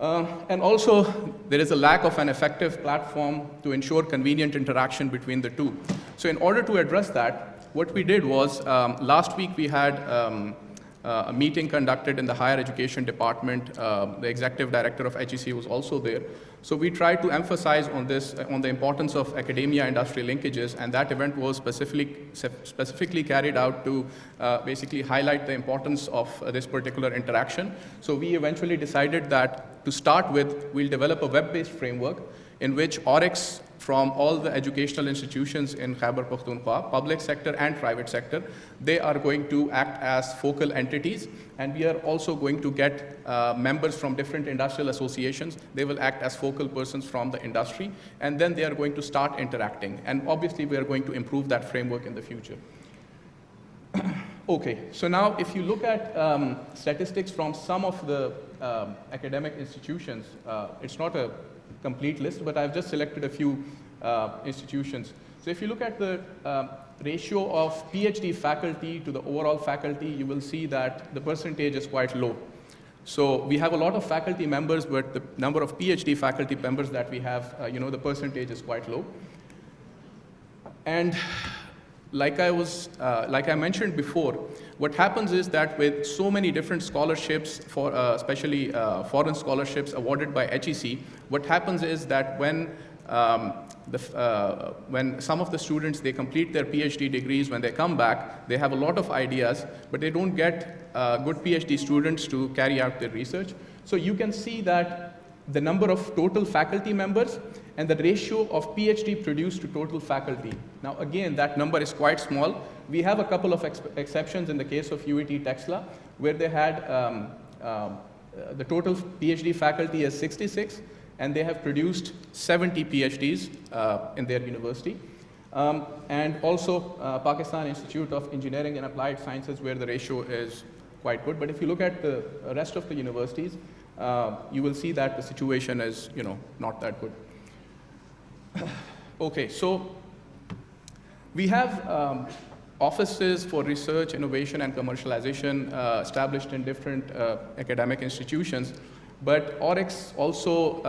And also, there is a lack of an effective platform to ensure convenient interaction between the two. So in order to address that, what we did was, last week we had a meeting conducted in the higher education department. The executive director of HEC was also there. So we tried to emphasize on this, on the importance of academia-industry linkages, and that event was specifically carried out to basically highlight the importance of this particular interaction. So we eventually decided that to start with, we'll develop a web-based framework in which ORICs from all the educational institutions in Khyber Pakhtunkhwa, public sector and private sector, they are going to act as focal entities, and we are also going to get members from different industrial associations. They will act as focal persons from the industry, and then they are going to start interacting. And obviously, we are going to improve that framework in the future. Okay, so now if you look at statistics from some of the academic institutions, it's not a complete list, but I've just selected a few institutions. So if you look at the ratio of PhD faculty to the overall faculty, you will see that the percentage is quite low. So we have a lot of faculty members, but the number of PhD faculty members that we have, the percentage is quite low. And like I mentioned before, what happens is that with so many different scholarships, especially foreign scholarships awarded by HEC, what happens is that when some of the students, they complete their PhD degrees, when they come back, they have a lot of ideas, but they don't get good PhD students to carry out their research. So you can see that the number of total faculty members, and the ratio of PhD produced to total faculty. Now, again, that number is quite small. We have a couple of exceptions in the case of UET Texla, where they had the total PhD faculty is 66, and they have produced 70 PhDs in their university. And also Pakistan Institute of Engineering and Applied Sciences, where the ratio is quite good. But if you look at the rest of the universities, you will see that the situation is, not that good. Okay, so we have offices for research, innovation, and commercialization established in different academic institutions. But Oryx also,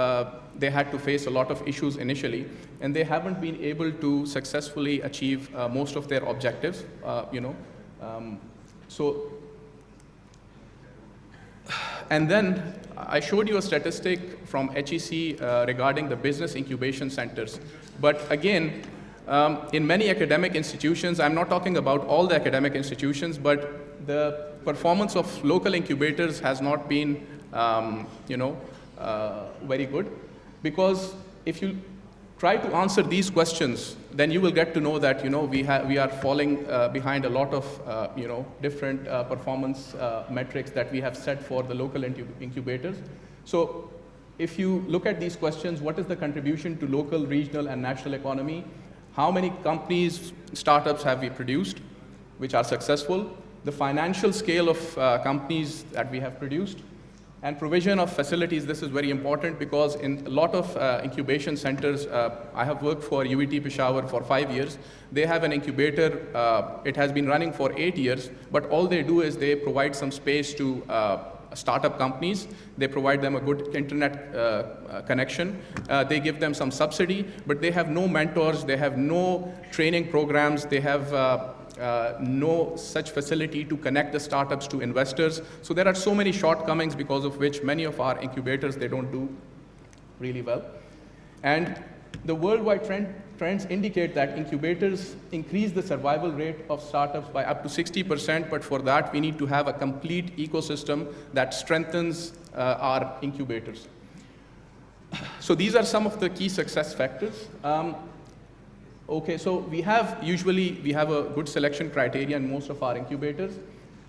they had to face a lot of issues initially, and they haven't been able to successfully achieve most of their objectives, And then I showed you a statistic from HEC regarding the business incubation centers. But again, in many academic institutions, I'm not talking about all the academic institutions, but the performance of local incubators has not been, very good. Because if you try to answer these questions, then you will get to know that we are falling behind a lot of different performance metrics that we have set for the local incubators. So if you look at these questions, what is the contribution to local, regional, and national economy? How many companies, startups have we produced which are successful? The financial scale of companies that we have produced, and provision of facilities. This is very important because in a lot of incubation centers, I have worked for UET Peshawar for 5 years. They have an incubator. It has been running for 8 years, but all they do is they provide some space to startup companies. They provide them a good internet connection. They give them some subsidy, but they have no mentors. They have no training programs. They have no such facility to connect the startups to investors. So there are so many shortcomings because of which many of our incubators, they don't do really well. And the worldwide trends indicate that incubators increase the survival rate of startups by up to 60%, but for that we need to have a complete ecosystem that strengthens our incubators. So these are some of the key success factors. Okay, so we have a good selection criteria in most of our incubators.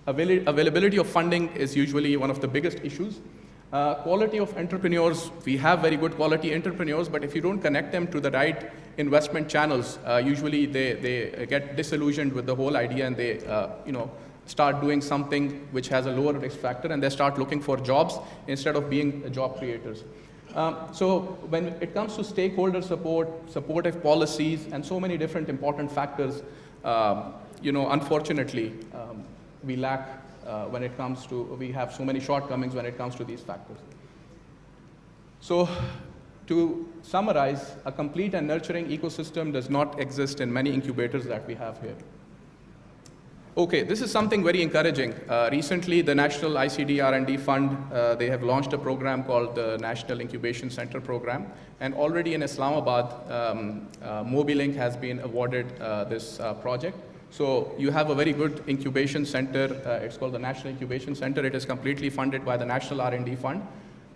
Availability of funding is usually one of the biggest issues. Quality of entrepreneurs, we have very good quality entrepreneurs, but if you don't connect them to the right investment channels, usually they get disillusioned with the whole idea and they start doing something which has a lower risk factor, and they start looking for jobs instead of being job creators. So when it comes to stakeholder support, supportive policies, and so many different important factors, unfortunately, we lack when it comes to, we have so many shortcomings when it comes to these factors. So to summarize, a complete and nurturing ecosystem does not exist in many incubators that we have here. Okay, this is something very encouraging. Recently, the National ICD R&D Fund, they have launched a program called the National Incubation Center Program. And already in Islamabad, Mobilink has been awarded this project. So you have a very good incubation center. It's called the National Incubation Center. It is completely funded by the National R&D Fund.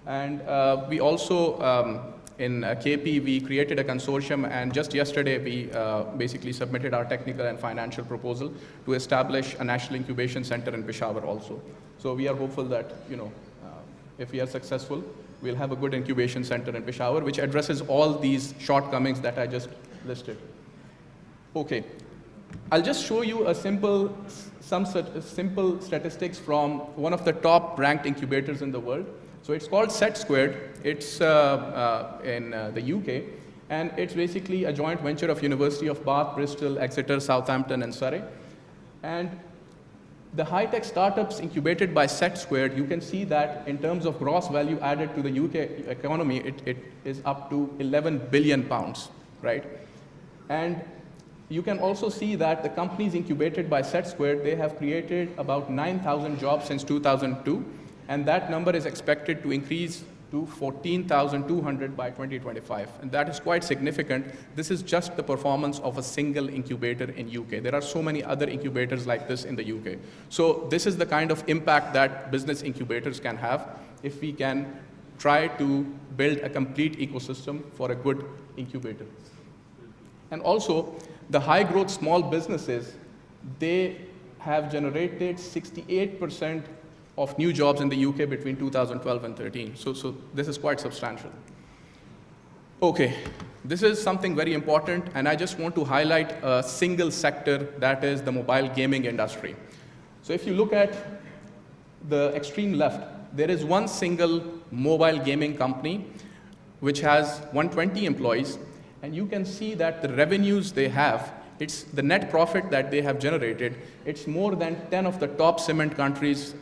And we also, in KP, we created a consortium, and just yesterday we basically submitted our technical and financial proposal to establish a national incubation center in Peshawar also. So we are hopeful that, if we are successful, we'll have a good incubation center in Peshawar, which addresses all these shortcomings that I just listed. Okay, I'll just show you some simple statistics from one of the top ranked incubators in the world. So it's called Set Squared. It's in the UK, and it's basically a joint venture of University of Bath, Bristol, Exeter, Southampton, and Surrey. And the high-tech startups incubated by Set Squared, you can see that in terms of gross value added to the UK economy, it is up to 11 billion pounds, right? And you can also see that the companies incubated by Set Squared, they have created about 9,000 jobs since 2002. And that number is expected to increase to 14,200 by 2025. And that is quite significant. This is just the performance of a single incubator in UK. There are so many other incubators like this in the UK. So this is the kind of impact that business incubators can have if we can try to build a complete ecosystem for a good incubator. And also, the high growth small businesses, they have generated 68% of new jobs in the UK between 2012 and 13. So this is quite substantial. Okay, this is something very important, and I just want to highlight a single sector, that is the mobile gaming industry. So if you look at the extreme left, there is one single mobile gaming company which has 120 employees, and you can see that the revenues they have, it's the net profit that they have generated, it's more than 10 of the top cement companies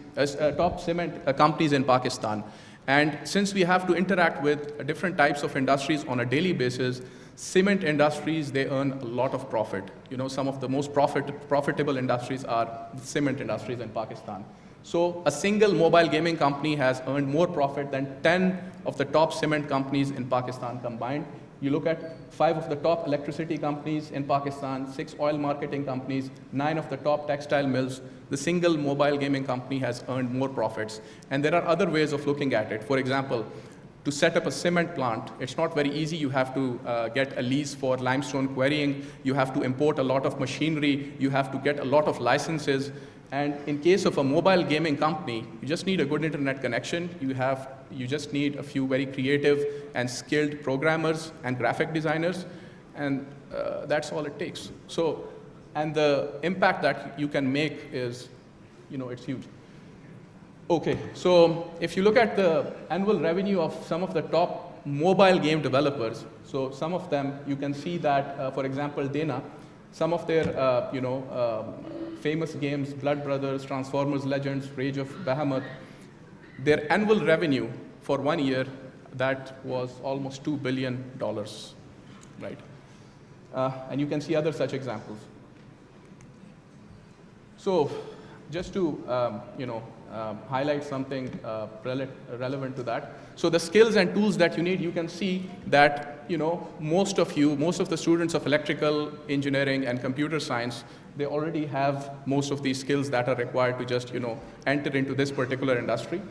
in Pakistan. And since we have to interact with different types of industries on a daily basis, cement industries, they earn a lot of profit. You know, some of the most profitable industries are the cement industries in Pakistan. So a single mobile gaming company has earned more profit than 10 of the top cement companies in Pakistan combined. You look at 5 of the top electricity companies in Pakistan, 6 oil marketing companies, 9 of the top textile mills. The single mobile gaming company has earned more profits. And there are other ways of looking at it. For example, to set up a cement plant, it's not very easy. You have to get a lease for limestone quarrying. You have to import a lot of machinery. You have to get a lot of licenses. And in case of a mobile gaming company, you just need a good internet connection. You just need a few very creative and skilled programmers and graphic designers, and that's all it takes. So, and the impact that you can make is, you know, it's huge. Okay, so if you look at the annual revenue of some of the top mobile game developers, so some of them, you can see that, for example, Dana, some of their, famous games, Blood Brothers, Transformers Legends, Rage of Bahamut, their annual revenue for 1 year, that was almost $2 billion, right? And you can see other such examples. So just to, highlight something relevant to that. So the skills and tools that you need, you can see that, most of the students of electrical engineering and computer science, they already have most of these skills that are required to just, enter into this particular industry.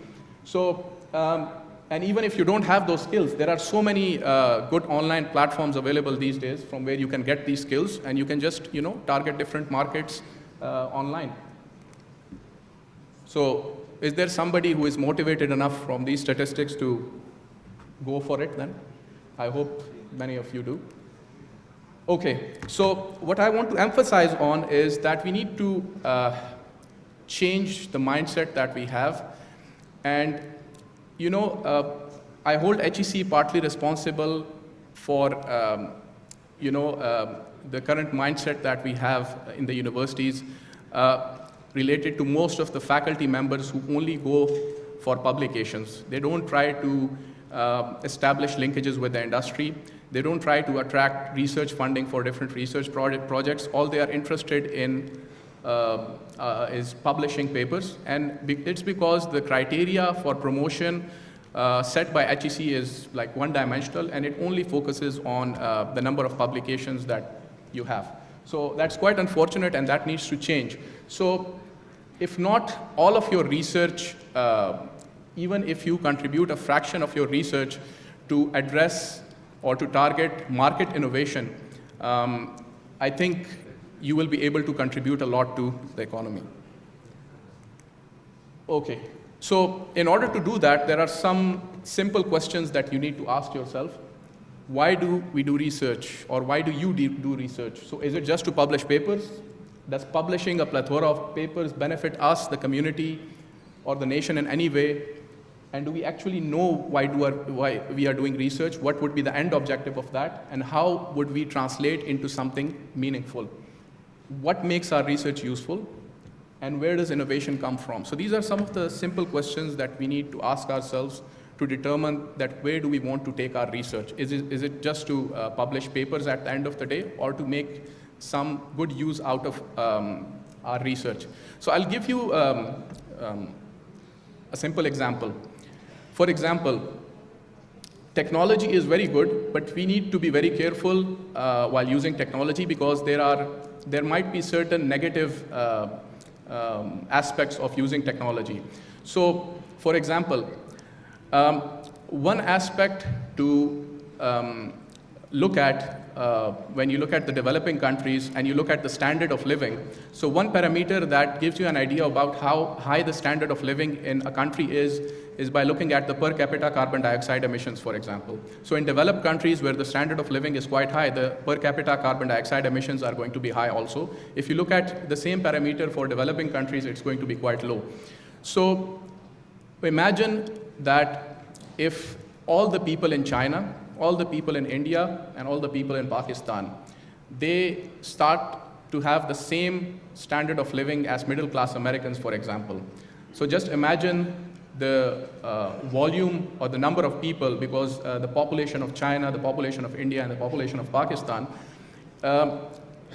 So, and even if you don't have those skills, there are so many good online platforms available these days from where you can get these skills, and you can just, target different markets online. So, is there somebody who is motivated enough from these statistics to go for it then? I hope many of you do. Okay, so what I want to emphasize on is that we need to change the mindset that we have. And, I hold HEC partly responsible for, the current mindset that we have in the universities related to most of the faculty members who only go for publications. They don't try to establish linkages with the industry. They don't try to attract research funding for different research projects. All they are interested in is publishing papers. And it's because the criteria for promotion set by HEC is like one-dimensional, and it only focuses on the number of publications that you have. So that's quite unfortunate, and that needs to change. So if not all of your research, even if you contribute a fraction of your research to address or to target market innovation, I think you will be able to contribute a lot to the economy. Okay, so in order to do that, there are some simple questions that you need to ask yourself. Why do we do research, or why do you do research? So is it just to publish papers? Does publishing a plethora of papers benefit us, the community, or the nation in any way? And do we actually know why we are doing research? What would be the end objective of that? And how would we translate into something meaningful? What makes our research useful? And where does innovation come from? So these are some of the simple questions that we need to ask ourselves to determine that where do we want to take our research? Is it just to publish papers at the end of the day, or to make some good use out of our research? So I'll give you a simple example. For example, technology is very good, but we need to be very careful while using technology, because there might be certain negative aspects of using technology. So, for example, one aspect to look at when you look at the developing countries and you look at the standard of living. So one parameter that gives you an idea about how high the standard of living in a country is by looking at the per capita carbon dioxide emissions, for example. So in developed countries where the standard of living is quite high, the per capita carbon dioxide emissions are going to be high also. If you look at the same parameter for developing countries, it's going to be quite low. So imagine that if all the people in China, all the people in India, and all the people in Pakistan, they start to have the same standard of living as middle-class Americans, for example. So just imagine the volume or the number of people, because the population of China, the population of India, and the population of Pakistan,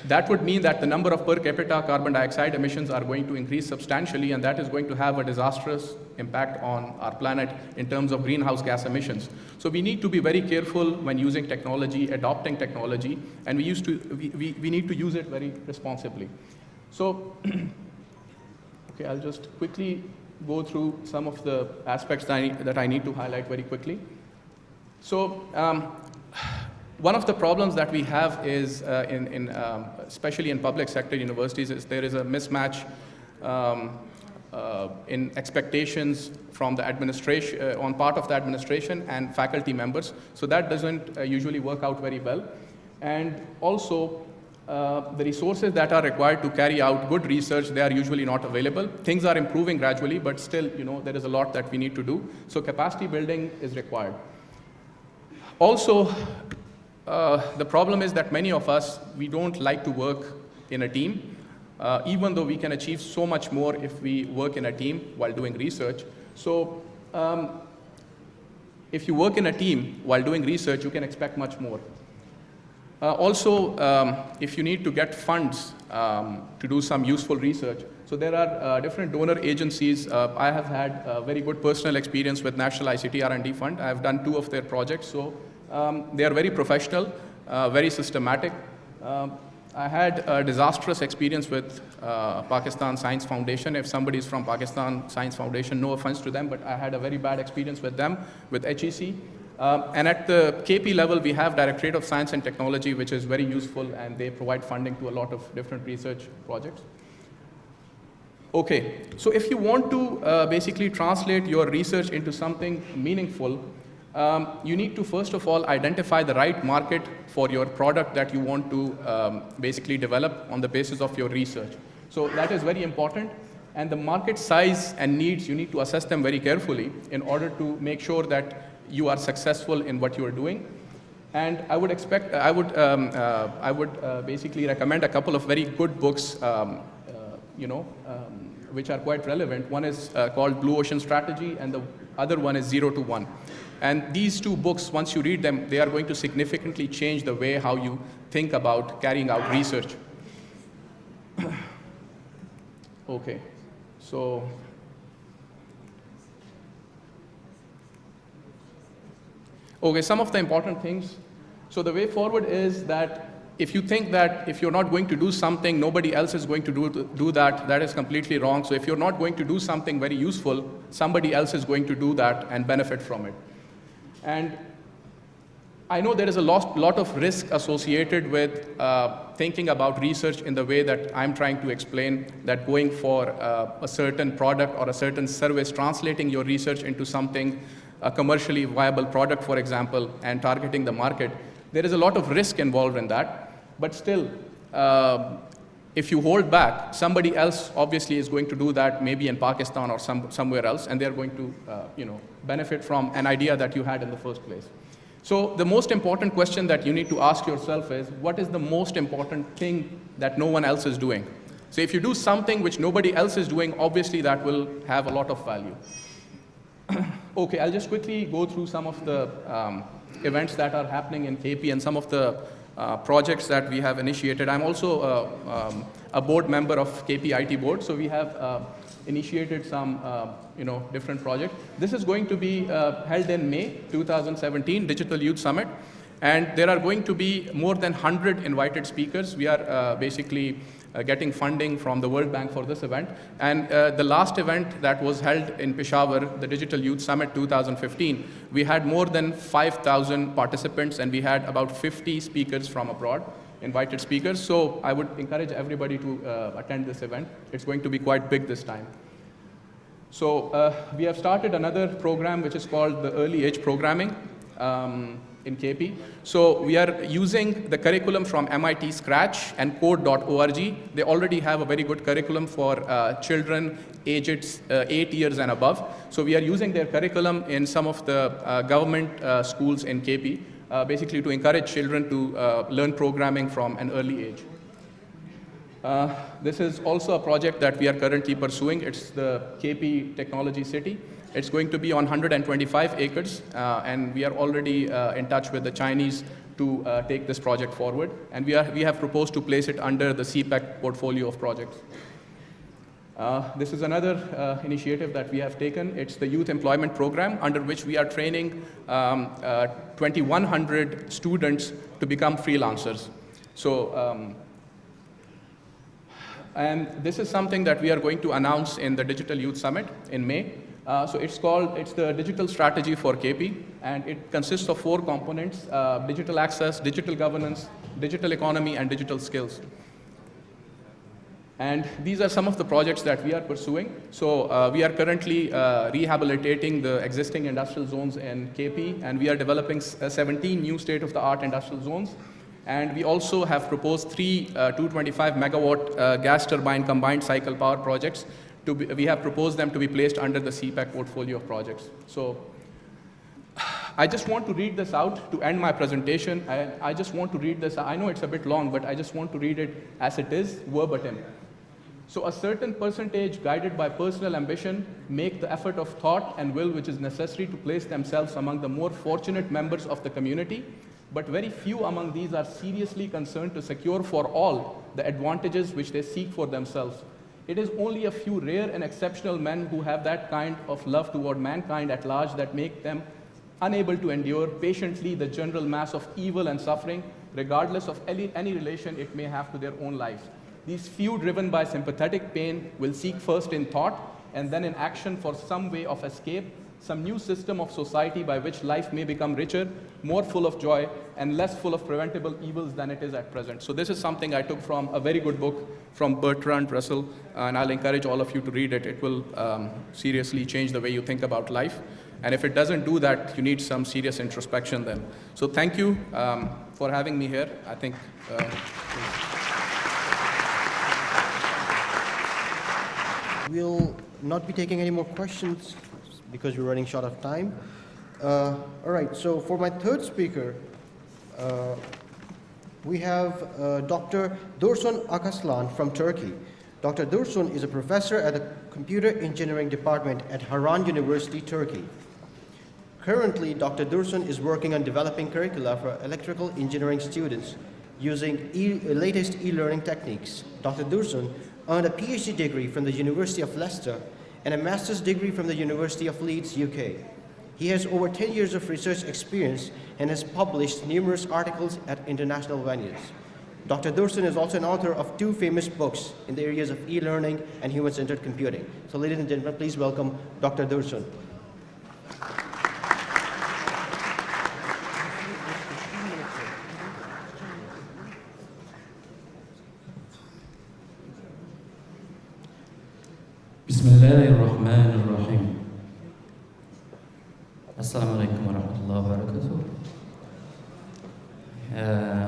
that would mean that the number of per capita carbon dioxide emissions are going to increase substantially, and that is going to have a disastrous impact on our planet in terms of greenhouse gas emissions. So we need to be very careful when using technology, adopting technology, and we need to use it very responsibly. So, okay, I'll just quickly go through some of the aspects that I need to highlight very quickly. So, one of the problems that we have is, especially in public sector universities, is there is a mismatch in expectations from the administration, on part of the administration and faculty members. So that doesn't usually work out very well. And also, the resources that are required to carry out good research, they are usually not available. Things are improving gradually, but still, there is a lot that we need to do. So capacity building is required. Also, the problem is that many of us, we don't like to work in a team, even though we can achieve so much more if we work in a team while doing research. So if you work in a team while doing research, you can expect much more. Also, if you need to get funds to do some useful research, so there are different donor agencies. I have had a very good personal experience with National ICT R&D Fund. I have done 2 of their projects. So they are very professional, very systematic. I had a disastrous experience with Pakistan Science Foundation. If somebody is from Pakistan Science Foundation, no offense to them, but I had a very bad experience with them, with HEC. And at the KP level, we have Directorate of Science and Technology, which is very useful, and they provide funding to a lot of different research projects. Okay, so if you want to basically translate your research into something meaningful, you need to first of all identify the right market for your product that you want to basically develop on the basis of your research. So that is very important. And the market size and needs, you need to assess them very carefully in order to make sure that you are successful in what you are doing. And I would basically recommend a couple of very good books, which are quite relevant. One is called Blue Ocean Strategy, and the other one is 0 to 1. And these 2 books, once you read them, they are going to significantly change the way how you think about carrying out research. Okay, so some of the important things. So the way forward is that if you think that if you're not going to do something, nobody else is going to do that, that is completely wrong. So if you're not going to do something very useful, somebody else is going to do that and benefit from it. And I know there is a lot of risk associated with thinking about research in the way that I'm trying to explain, that going for a certain product or a certain service, translating your research into something, a commercially viable product, for example, and targeting the market. There is a lot of risk involved in that. But still, if you hold back, somebody else obviously is going to do that, maybe in Pakistan or somewhere else, and they're going to benefit from an idea that you had in the first place. So the most important question that you need to ask yourself is, what is the most important thing that no one else is doing? So if you do something which nobody else is doing, obviously that will have a lot of value. Okay, I'll just quickly go through some of the events that are happening in KP and some of the projects that we have initiated. I'm also a board member of KP IT board, so we have initiated some different projects. This is going to be held in May 2017, Digital Youth Summit. And there are going to be more than 100 invited speakers. We are basically getting funding from the World Bank for this event. And the last event that was held in Peshawar, the Digital Youth Summit 2015, we had more than 5,000 participants, and we had about 50 speakers from abroad, invited speakers. So I would encourage everybody to attend this event. It's going to be quite big this time. So we have started another program which is called the Early Age Programming in KP. So we are using the curriculum from MIT Scratch and code.org. They already have a very good curriculum for children aged 8 years and above. So we are using their curriculum in some of the government schools in KP, basically to encourage children to learn programming from an early age. This is also a project that we are currently pursuing. It's the KP Technology City. It's going to be on 125 acres, and we are already in touch with the Chinese to take this project forward. And we have proposed to place it under the CPEC portfolio of projects. This is another initiative that we have taken. It's the Youth Employment Program, under which we are training 2,100 students to become freelancers. So, and this is something that we are going to announce in the Digital Youth Summit in May. So it's the Digital Strategy for KP, and it consists of 4 components: digital access, digital governance, digital economy, and digital skills. And these are some of the projects that we are pursuing. So we are currently rehabilitating the existing industrial zones in KP, and we are developing 17 new state-of-the-art industrial zones. And we also have proposed 3 225 megawatt gas turbine combined cycle power projects. We have proposed them to be placed under the CPEC portfolio of projects. So I just want to read this out to end my presentation. I just want to read this. I know it's a bit long, but I just want to read it as it is, verbatim. So a certain percentage, guided by personal ambition, make the effort of thought and will which is necessary to place themselves among the more fortunate members of the community, but very few among these are seriously concerned to secure for all the advantages which they seek for themselves. It is only a few rare and exceptional men who have that kind of love toward mankind at large that make them unable to endure patiently the general mass of evil and suffering, regardless of any relation it may have to their own lives. These few, driven by sympathetic pain, will seek first in thought and then in action for some way of escape, some new system of society by which life may become richer, more full of joy, and less full of preventable evils than it is at present. So this is something I took from a very good book from Bertrand Russell, and I'll encourage all of you to read it. It will seriously change the way you think about life. And if it doesn't do that, you need some serious introspection then. So thank you for having me here. I think... We'll not be taking any more questions because we're running short of time. All right, so for my third speaker, we have Dr. Dursun Akaslan from Turkey. Dr. Dursun is a professor at the Computer Engineering Department at Bahria University, Turkey. Currently, Dr. Dursun is working on developing curricula for electrical engineering students using latest e-learning techniques. Dr. Dursun earned a PhD degree from the University of Leicester and a master's degree from the University of Leeds, UK. He has over 10 years of research experience and has published numerous articles at international venues. Dr. Dursun is also an author of 2 famous books in the areas of e-learning and human-centered computing. So ladies and gentlemen, please welcome Dr. Dursun. Bismillahirrahmanirrahim. Assalamu alaikum wa rahmatullahi wa barakatuh.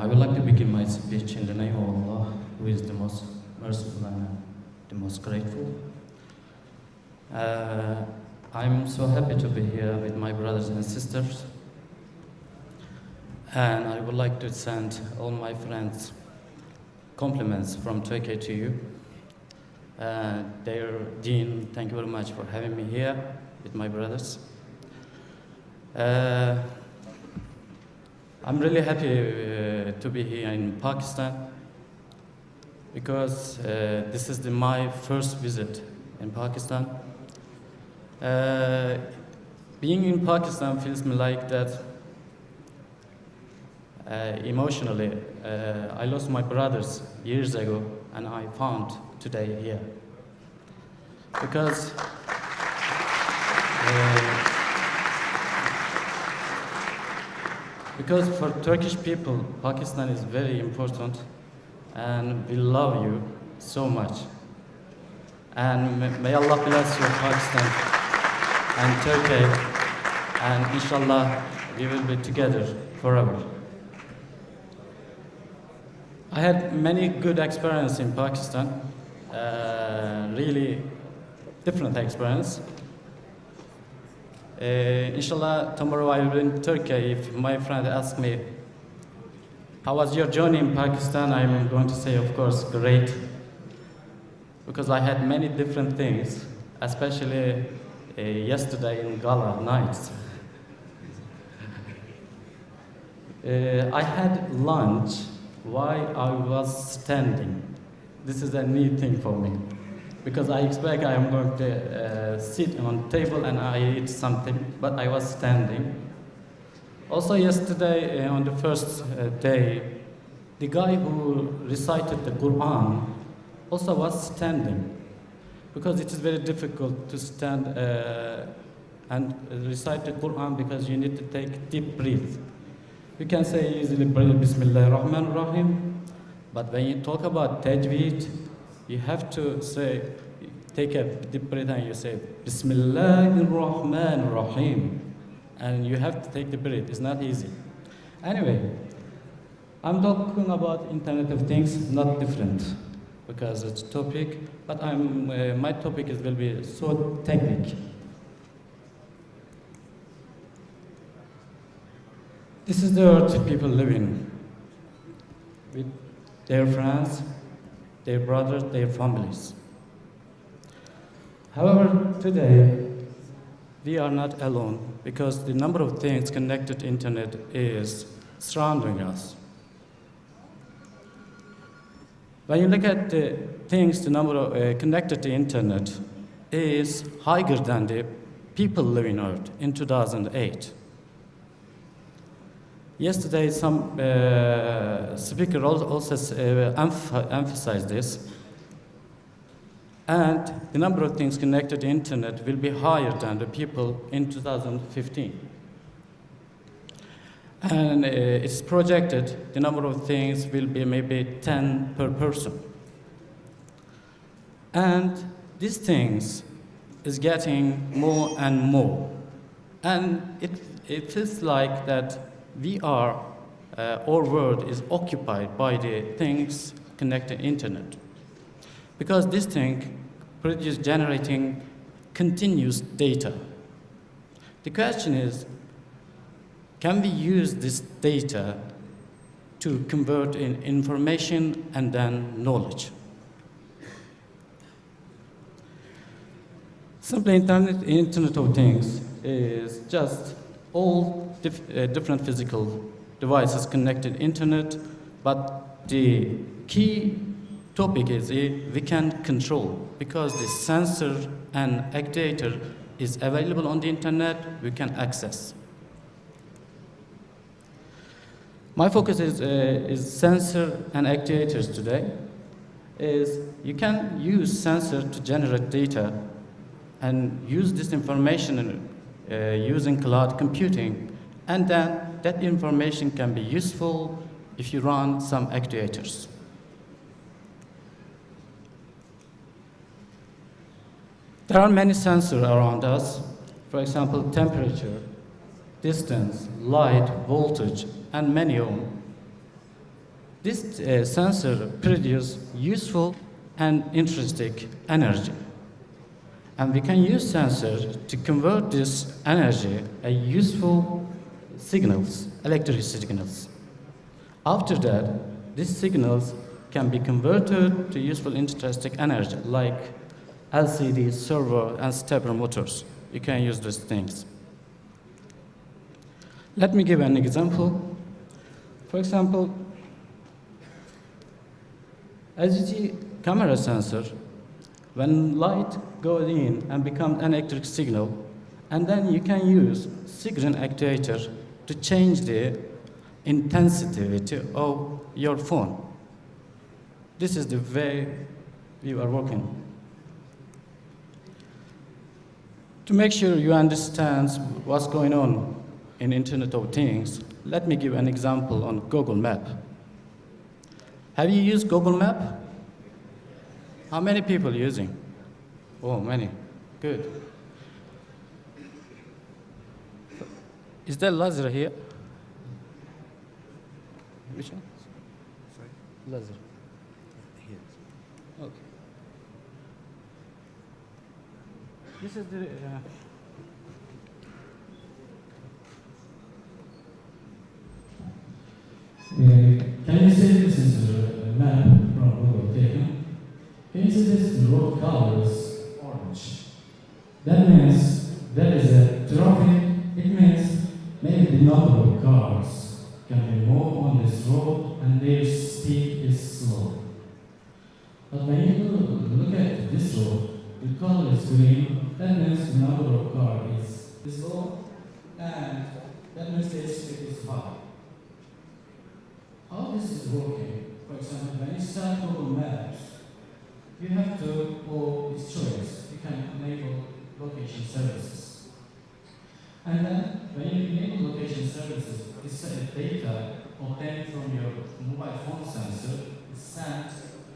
I would like to begin my speech in the name of Allah, who is the most merciful and the most grateful. I'm so happy to be here with my brothers and sisters. And I would like to send all my friends compliments from Turkey to you. Dear Dean, thank you very much for having me here with my brothers. I'm really happy to be here in Pakistan because this is my first visit in Pakistan. Being in Pakistan feels me like that emotionally. I lost my brothers years ago, and I found today here. Because for Turkish people, Pakistan is very important, and we love you so much. And may Allah bless you, Pakistan and Turkey, and inshallah, we will be together forever. I had many good experience in Pakistan, really different experience. Inshallah, tomorrow I will be in Turkey. If my friend asks me, how was your journey in Pakistan? I'm going to say, of course, great. Because I had many different things, especially yesterday in gala nights. I had lunch while I was standing. This is a new thing for me. Because I expect I am going to sit on the table and I eat something, but I was standing. Also yesterday, on the first day, the guy who recited the Quran also was standing. Because it is very difficult to stand and recite the Quran because you need to take deep breath. You can say easily, Bismillahir Rahmanir Rahim, but when you talk about tajweed, you have to say, take a deep breath and you say, Bismillahir Rahmanir Rahim. And you have to take the breath, it's not easy. Anyway, I'm talking about Internet of Things, not different, because it's topic, but my topic will be so technical. This is the earth people live in, with their friends, their brothers, their families. However, today, we are not alone because the number of things connected to internet is surrounding us. When you look at the things, the number of connected to internet is higher than the people living on Earth in 2008. Yesterday, some speaker also emphasized this. And the number of things connected to internet will be higher than the people in 2015. And it's projected the number of things will be maybe 10 per person. And these things is getting more and more. And it feels like that our world is occupied by the things connected to internet. Because this thing produces generating continuous data. The question is, can we use this data to convert in information and then knowledge? Simply, Internet of Things is just all different physical devices connected to internet, but the key topic is we can control, because the sensor and actuator is available on the internet, we can access. My focus is sensor and actuators today. You can use sensor to generate data and use this information using cloud computing, and then that information can be useful if you run some actuators. There are many sensors around us, for example, temperature, distance, light, voltage, and many more. This sensor produces useful and intrinsic energy. And we can use sensors to convert this energy into useful signals, electric signals. After that, these signals can be converted to useful intrinsic energy, like LCD, servo, and stepper motors. You can use these things. Let me give an example. For example, LCD camera sensor, when light goes in and becomes an electric signal, and then you can use signal actuator to change the intensity of your phone. This is the way we are working. To make sure you understand what's going on in Internet of Things, let me give an example on Google Map. Have you used Google Map? How many people are using? Oh, many. Good. Is there laser here? Which one? Sorry? Laser. Here. Okay. This is the. Can you see this is a map from Google taken? Can you see this? The road color is orange. That means there is a traffic. It means maybe the number of cars can be more on this road and their speed is slow. But when you look at this road, the color is green. That means the number of cars is low, and that means their speed is high. How this is working, for example, when you start Google Maps, you have to go this choice. You can enable location services. And then when you enable location services, this data obtained from your mobile phone sensor is sent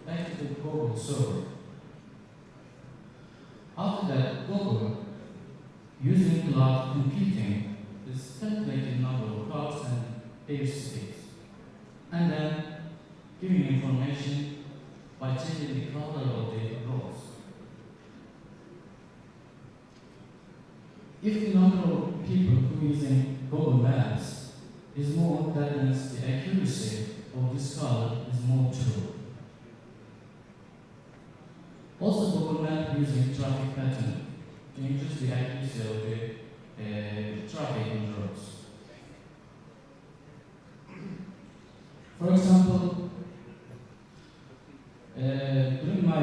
back to the Google server. After that, Google, using cloud computing, is calculating number of cars and their speeds, and then giving information by changing the color of the roads. If the number of people who are using Google Maps is more, that means the accuracy of this color is more true. Also, Google Maps using traffic pattern changes the accuracy of the traffic on roads. For example, during my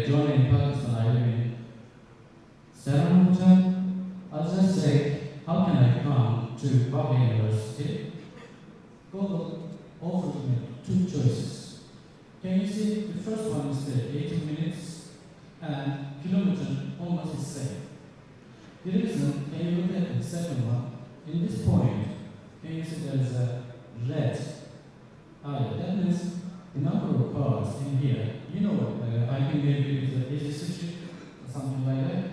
journey in Pakistan, I live in Islamabad. I'll just say, how can I come to Bahria University? Google offers me two choices. Can you see the first one is the 18 minutes and kilometer almost the same. The reason, can you look at the second one? In this point, can you see there is a red area? That means the number of cars in here, you know, I think maybe it's a easy street or something like that.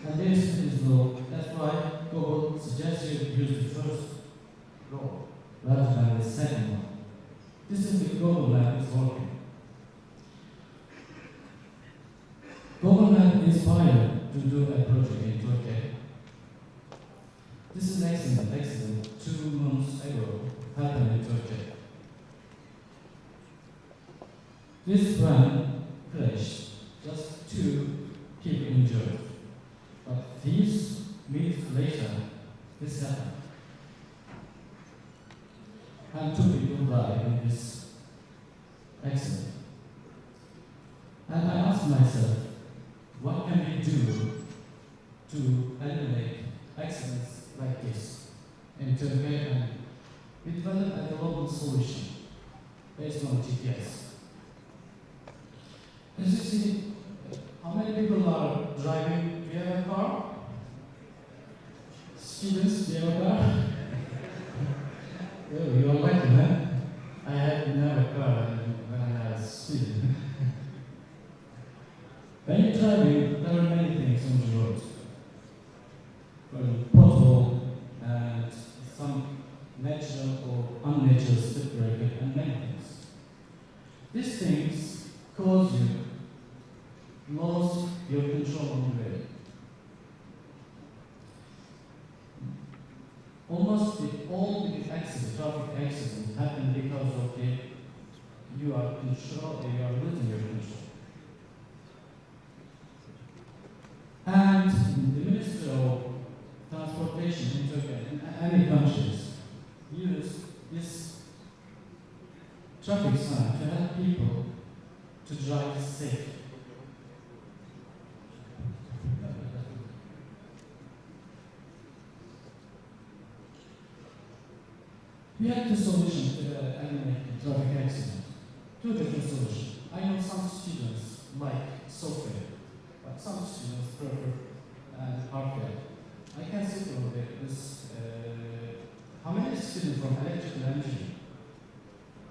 And their speed is low. That's why Google suggests you use the first row rather than the second one. This is the Google Map is working. Google Map inspired to do a project in Turkey. This is an accident 2 months ago happened in Turkey. This van crashed, just 2 people injured. But few minutes later, this happened. And 2 people died in this accident. And I asked myself, what can we do to eliminate accidents like this in Turkey? And we developed a global solution based on GPS. As you see, how many people are driving? Do you have a car? Students, do you have a car? Oh, you are lucky, man. I had never a car when I was a student. When you're driving, there are many things on the road. From pothole and some natural or unnatural speed breaker and many things. These things cause you lose your control on the way. Almost all the accidents, traffic accidents, happen because of you are losing your control. And the Minister of Transportation in Turkey and any countries use this traffic sign to help people to drive safe. We have two solutions to eliminate traffic accidents. Two different solutions. I know some students like software, but some students prefer hardware. I can see over this. How many students from electrical engineering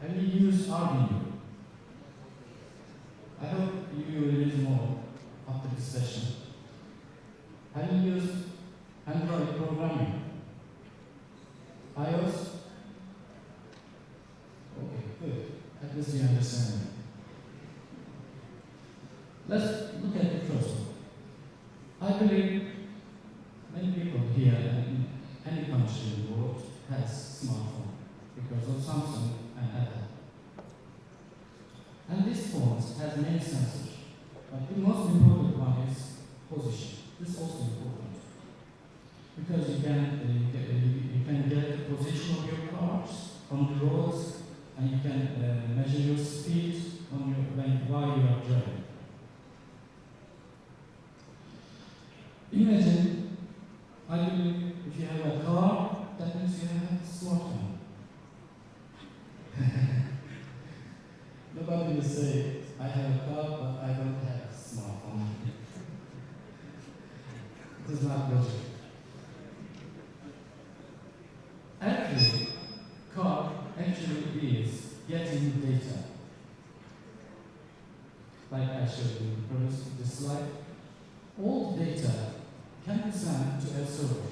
have you used Arduino? I hope you will use more after this session. Have you used Android programming? iOS? Okay, good. At least you understand. Let's look at the first one. I believe many people here and in any country in the world has smartphone because of Samsung and Apple. And these phones have many sensors, but the most important one is position. This is also important because you can get the position of your cars on the roads, and you can measure your speed while you are driving. Imagine, I believe, if you have a car, that means you have a smartphone. Nobody will say, I have a car, but I don't have a smartphone. It is not logical. Actually, car actually is getting data. Like I showed you in the previous slide, all data can be sent to a server.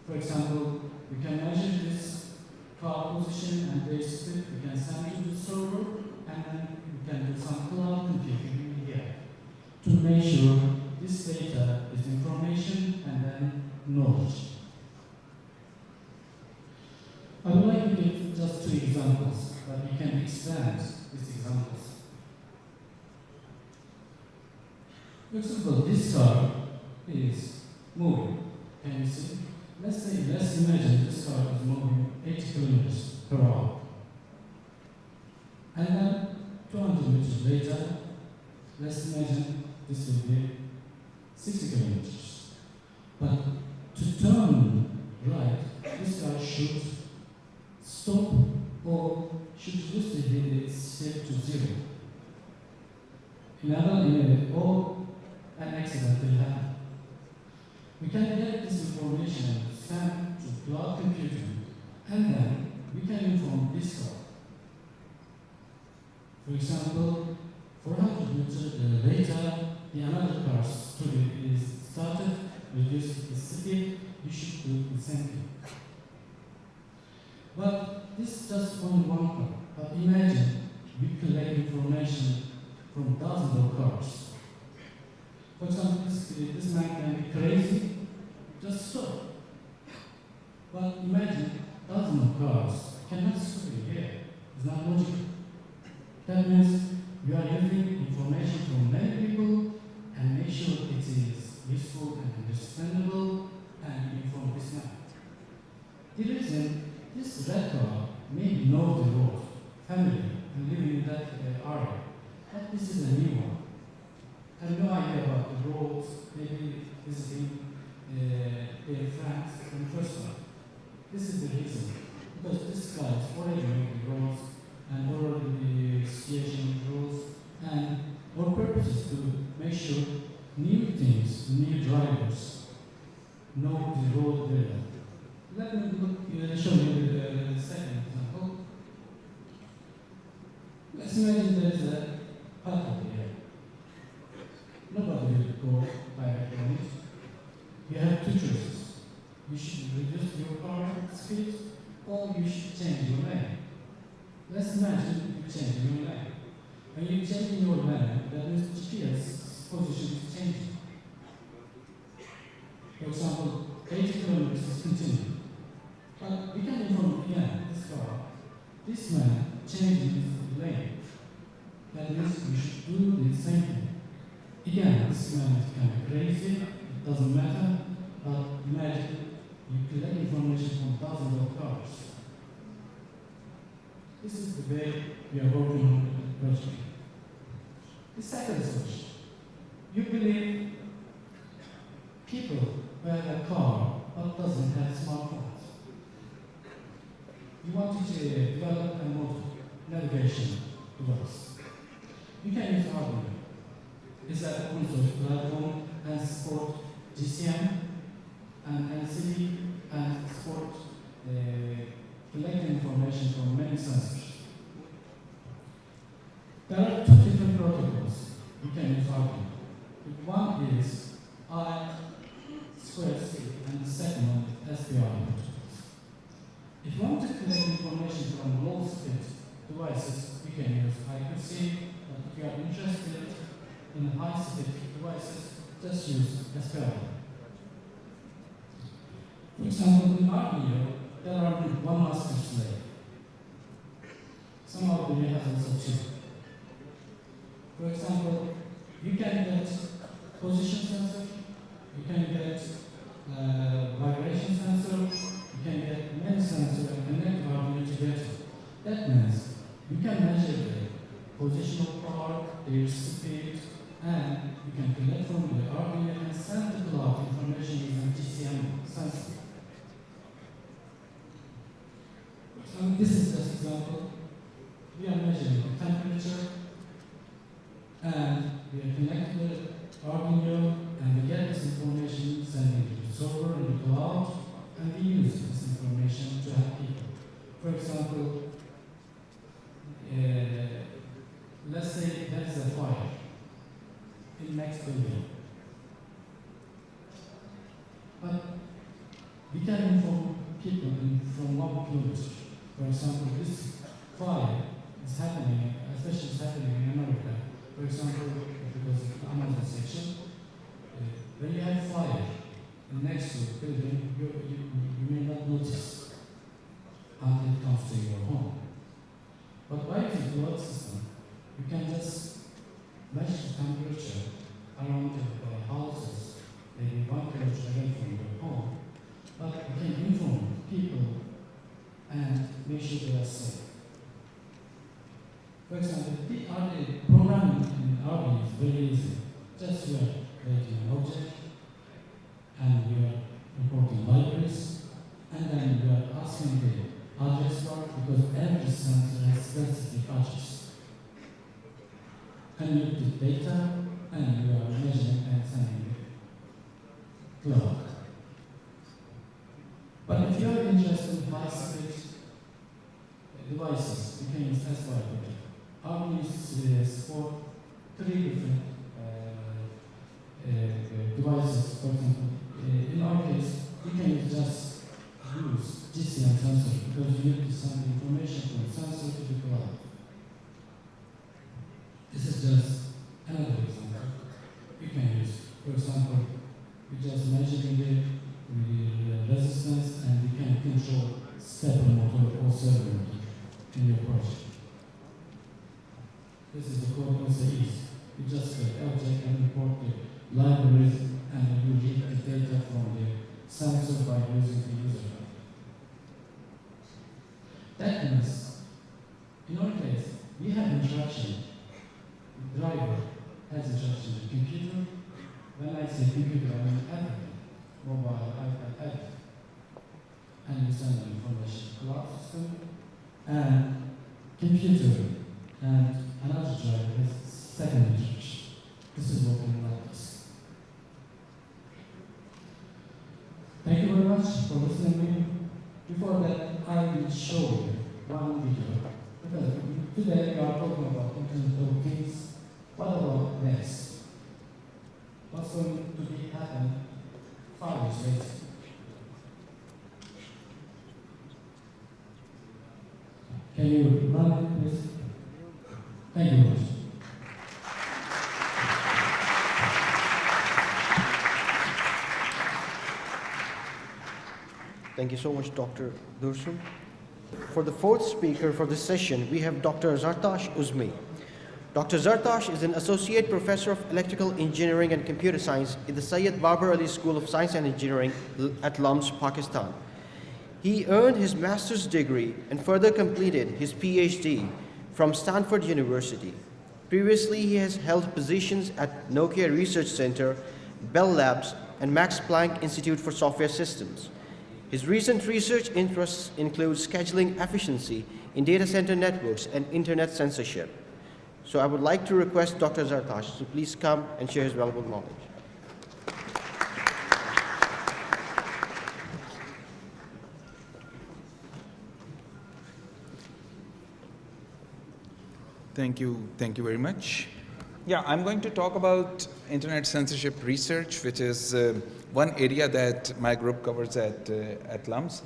For example, we can measure this car position and their speed, we can send it to the server, and then we can do some cloud computing here to make sure this data is information and then knowledge. I would like to give just two examples, but we can expand these examples. For example, this car is moving. Can you see? Let's imagine this car is moving 80 kilometers per hour. And then 200 meters later, let's imagine this will be 60 kilometers. But to turn right, this car should stop or should reduce its speed to zero. Or an accident will happen. We can get this information and send to cloud computing, and then we can inform this car. For example, 400 meters later, the another car is started, reduced its speed, you should do the same thing. But this is just only one car. But imagine we collect information from dozens of cars. For example, this man can be crazy, just stop. But imagine dozens of cars cannot stop here. It's not logical. That means you are using information from many people and make sure it is useful and understandable and inform this man. The reason this red car may know the road, family, and living in that area, but this is a new one. I have no idea about the roads, maybe visiting their friends from the first one. This is the reason, because this guy is already knowing the roads and already the situation roads, and our purpose is to make sure new things, new drivers know the road very well. Let me show you the second example. Let's imagine there is a pathway here. Nobody will go directly on it. You have two choices. You should reduce your car speed, or you should change your lane. Let's imagine you change your lane. When you change your lane, that means the GPS position is changing. For example, 80 kilometers is continuing. But we can inform again this car, this man changing his lane. That means we should do the same thing. Again, this man is kind of crazy, it doesn't matter, but imagine you collect information from thousands of cars. This is the way we are working on the project. The second solution, you believe people who have a car but doesn't have smartphones. you want to develop a mode navigation device. You can use Arduino. It's an open source platform and support GCM and LCD and support collecting information from many sensors. There are two different protocols you can use Arduino. One is I2C and the second one is SPR protocols. If you want to collect information from low speed devices, you can use I2C, but if you are interested in high speed devices, just use SPR. For example, in Arduino, there are one master slave. Some Arduino has also two. For example, you can get position sensor, you can get vibration sensor, you can get many sensors and connect Arduino together. That means you can measure the positional power, their speed, and you can collect from the Arduino and send the cloud information using GCM sensor. So this is just an example. We are measuring the temperature, and we are connecting the Arduino, and we get this information, sending it to the server in the cloud, and we use this information to help people. For example, let's say there's a fire in next building. But we can inform people from 1 kilometer. For example, this fire is happening, especially it's happening in America. For example, because of the Amazon section, when you have fire next to a building, you may not notice until it comes to your home. But by the cloud system, you can just measure the temperature around the houses, maybe 1 kilometer away from your home. But you can inform people and make sure they are safe. For example, the programming in Arduino is very easy. Just you are creating an object, and you are importing libraries, and then you are asking the address bar, because every sensor has specific address. And you put the data, and you are measuring and sending the clock. But if you are interested in high-speed devices, you can use SPI. Arduino support 3 different devices. For example, in our case, you can just use GCM sensor because you need to send information from sensor to the cloud. This is just another example you can use. For example, you just measuring the resistance, and you can control stepper motor or servo motor in your project. This is the code also easy. You just create object and import the libraries, and you read the data from the sensor by using the user guide. That means, in our case, we have interaction. The driver has interaction with the computer. When I say computer, I mean everything. Mobile, iPad, everything. And you send the information to the cloud system, and computer and another driver is second interaction. This is working like this. Thank you very much for listening to me. Before that, I will show you one video. Because today we are talking about Internet of Things. What about next? What's going to be happen 5 years later? Can you run it, please? Thank you very much. Thank you so much, Dr. Dursun. For the fourth speaker for this session, we have Dr. Zartash Uzmi. Dr. Zartash is an Associate Professor of Electrical Engineering and Computer Science in the Syed Babar Ali School of Science and Engineering at Lums, Pakistan. He earned his master's degree and further completed his PhD from Stanford University. Previously, he has held positions at Nokia Research Center, Bell Labs, and Max Planck Institute for Software Systems. His recent research interests include scheduling efficiency in data center networks and internet censorship. So I would like to request Dr. Zartash to please come and share his valuable knowledge. Thank you very much. Yeah, I'm going to talk about internet censorship research, which is one area that my group covers at LUMS.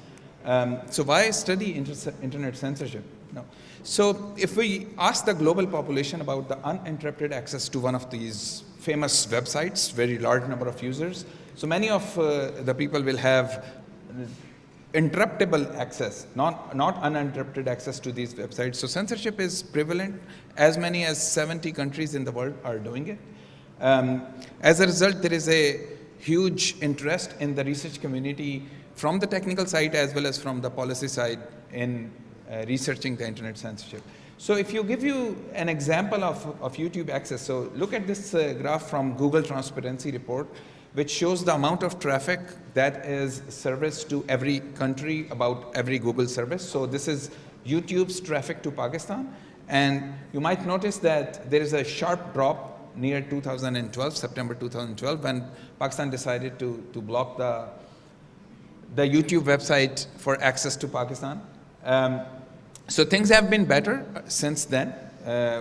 So why study internet censorship? No. So if we ask the global population about the uninterrupted access to one of these famous websites, very large number of users, so many of the people will have interruptible access, not uninterrupted access to these websites. So censorship is prevalent. As many as 70 countries in the world are doing it. As a result, there is a huge interest in the research community from the technical side as well as from the policy side in researching the internet censorship. So if you give you an example of YouTube access, so look at this graph from Google Transparency Report, which shows the amount of traffic that is serviced to every country about every Google service. So this is YouTube's traffic to Pakistan. And you might notice that there is a sharp drop near 2012, September 2012, when Pakistan decided to block the YouTube website for access to Pakistan. So things have been better since then.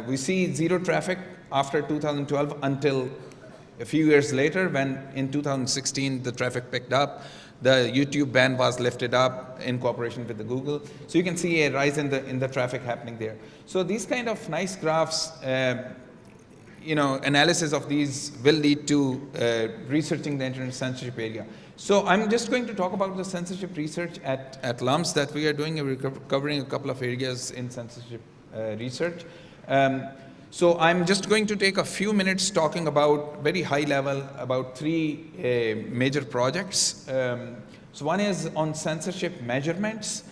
We see zero traffic after 2012 until a few years later, when in 2016 the traffic picked up, the YouTube ban was lifted up in cooperation with the Google. So you can see a rise in the traffic happening there. So these kind of nice graphs, analysis of these will lead to researching the internet censorship area. So I'm just going to talk about the censorship research at LUMS that we are doing. We're covering a couple of areas in censorship research. So I'm just going to take a few minutes talking about, very high level, about three major projects. So one is on censorship measurements.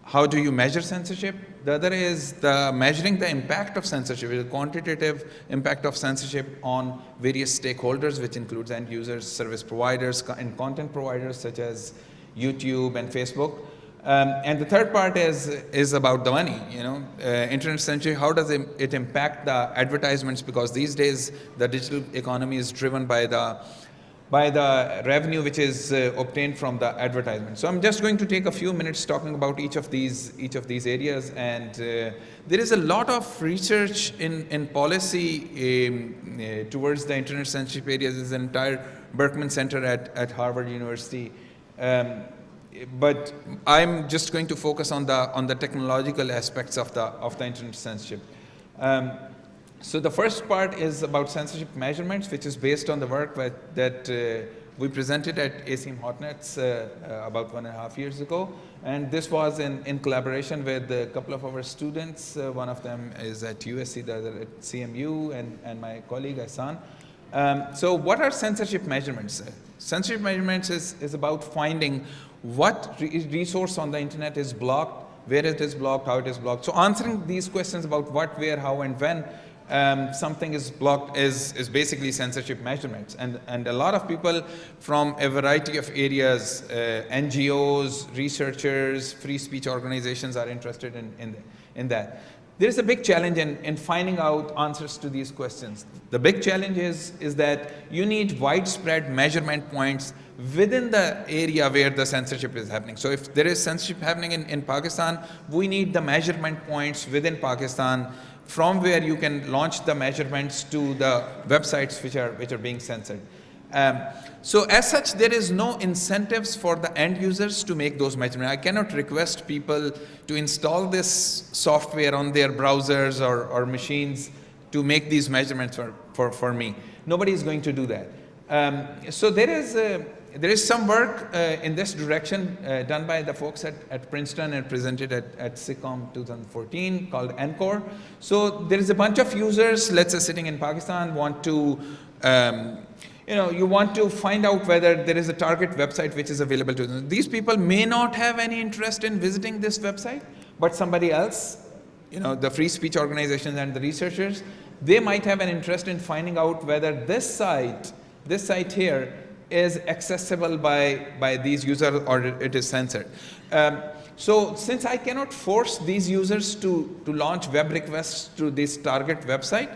How do you measure censorship? The other is measuring the impact of censorship, the quantitative impact of censorship on various stakeholders, which includes end users, service providers, and content providers such as YouTube and Facebook. And the third part is about the money. Internet censorship, how does it impact the advertisements? Because these days the digital economy is driven by the revenue which is obtained from the advertisement. So I'm just going to take a few minutes talking about each of these areas. And there is a lot of research in policy towards the internet censorship areas. There's an entire Berkman Center at Harvard University. But I'm just going to focus on the technological aspects of the internet censorship. So the first part is about censorship measurements, which is based on the work that we presented at ACM Hotnets about 1.5 years ago. And this was in collaboration with a couple of our students. One of them is at USC, the other at CMU, and my colleague Ahsan. So what are censorship measurements? Censorship measurements is about finding what resource on the internet is blocked, where it is blocked, how it is blocked. So answering these questions about what, where, how, and when something is blocked is basically censorship measurements. And a lot of people from a variety of areas, NGOs, researchers, free speech organizations are interested in that. There is a big challenge in finding out answers to these questions. The big challenge is that you need widespread measurement points within the area where the censorship is happening. So if there is censorship happening in Pakistan, we need the measurement points within Pakistan from where you can launch the measurements to the websites which are being censored. So as such, there is no incentives for the end users to make those measurements. I cannot request people to install this software on their browsers or machines to make these measurements for me. Nobody is going to do that. So there is some work in this direction done by the folks at Princeton and presented at SICOM 2014 called ENCORE. So there is a bunch of users, let's say sitting in Pakistan, want to you want to find out whether there is a target website which is available to them. These people may not have any interest in visiting this website, but somebody else, the free speech organizations and the researchers, they might have an interest in finding out whether this site here is accessible by these users or it is censored. So since I cannot force these users to launch web requests to this target website,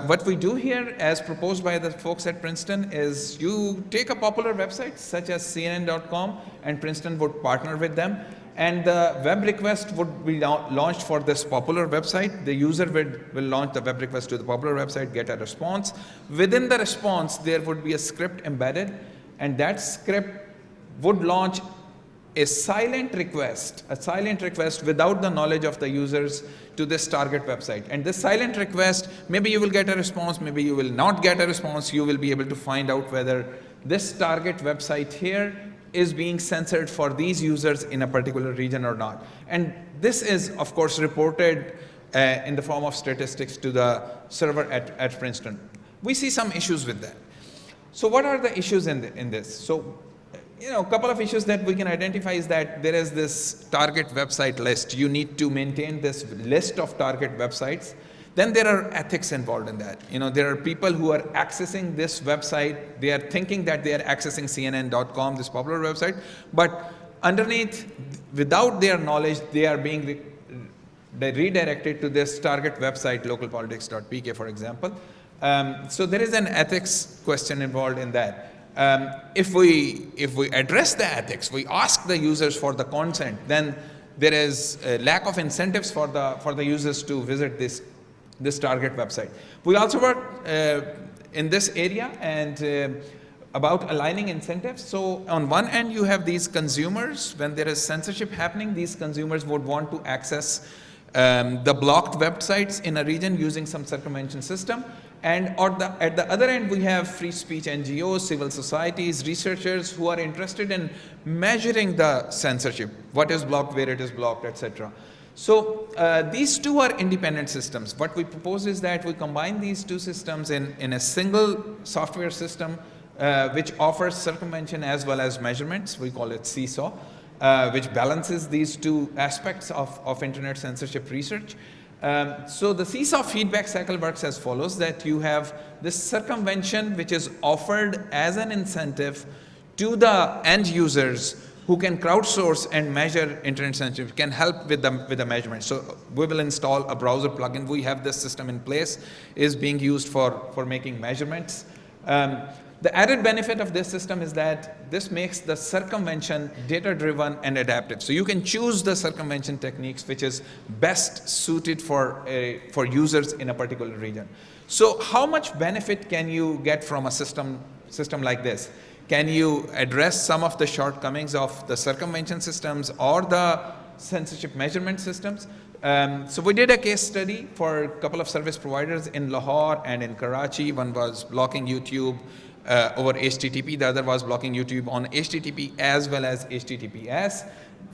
what we do here, as proposed by the folks at Princeton, is you take a popular website such as CNN.com, and Princeton would partner with them, and the web request would be launched for this popular website. The user will launch the web request to the popular website, get a response. Within the response, there would be a script embedded, and that script would launch a silent request without the knowledge of the users to this target website. And this silent request, maybe you will get a response, maybe you will not get a response. You will be able to find out whether this target website here is being censored for these users in a particular region or not. And this is, of course, reported in the form of statistics to the server at Princeton. We see some issues with that. So what are the issues in this? So, a couple of issues that we can identify is that there is this target website list. You need to maintain this list of target websites. Then there are ethics involved in that. There are people who are accessing this website. They are thinking that they are accessing CNN.com, this popular website, but underneath, without their knowledge, they are being redirected to this target website, localpolitics.pk, for example. So there is an ethics question involved in that. If we address the ethics, we ask the users for the consent, then there is a lack of incentives for the users to visit this target website. We also work in this area and about aligning incentives. So on one end, you have these consumers. When there is censorship happening, these consumers would want to access the blocked websites in a region using some circumvention system. And at the other end, we have free speech NGOs, civil societies, researchers who are interested in measuring the censorship, what is blocked, where it is blocked, etc. So these two are independent systems. What we propose is that we combine these two systems in a single software system which offers circumvention as well as measurements. We call it Seesaw, which balances these two aspects of internet censorship research. So the Seesaw feedback cycle works as follows, that you have this circumvention which is offered as an incentive to the end users who can crowdsource and measure internet censorship, can help with the measurement. So we will install a browser plugin. We have this system in place, is being used for making measurements. The added benefit of this system is that this makes the circumvention data-driven and adaptive. So you can choose the circumvention techniques which is best suited for users in a particular region. So how much benefit can you get from a system like this? Can you address some of the shortcomings of the circumvention systems or the censorship measurement systems? So we did a case study for a couple of service providers in Lahore and in Karachi. One was blocking YouTube over HTTP, the other was blocking YouTube on HTTP as well as HTTPS.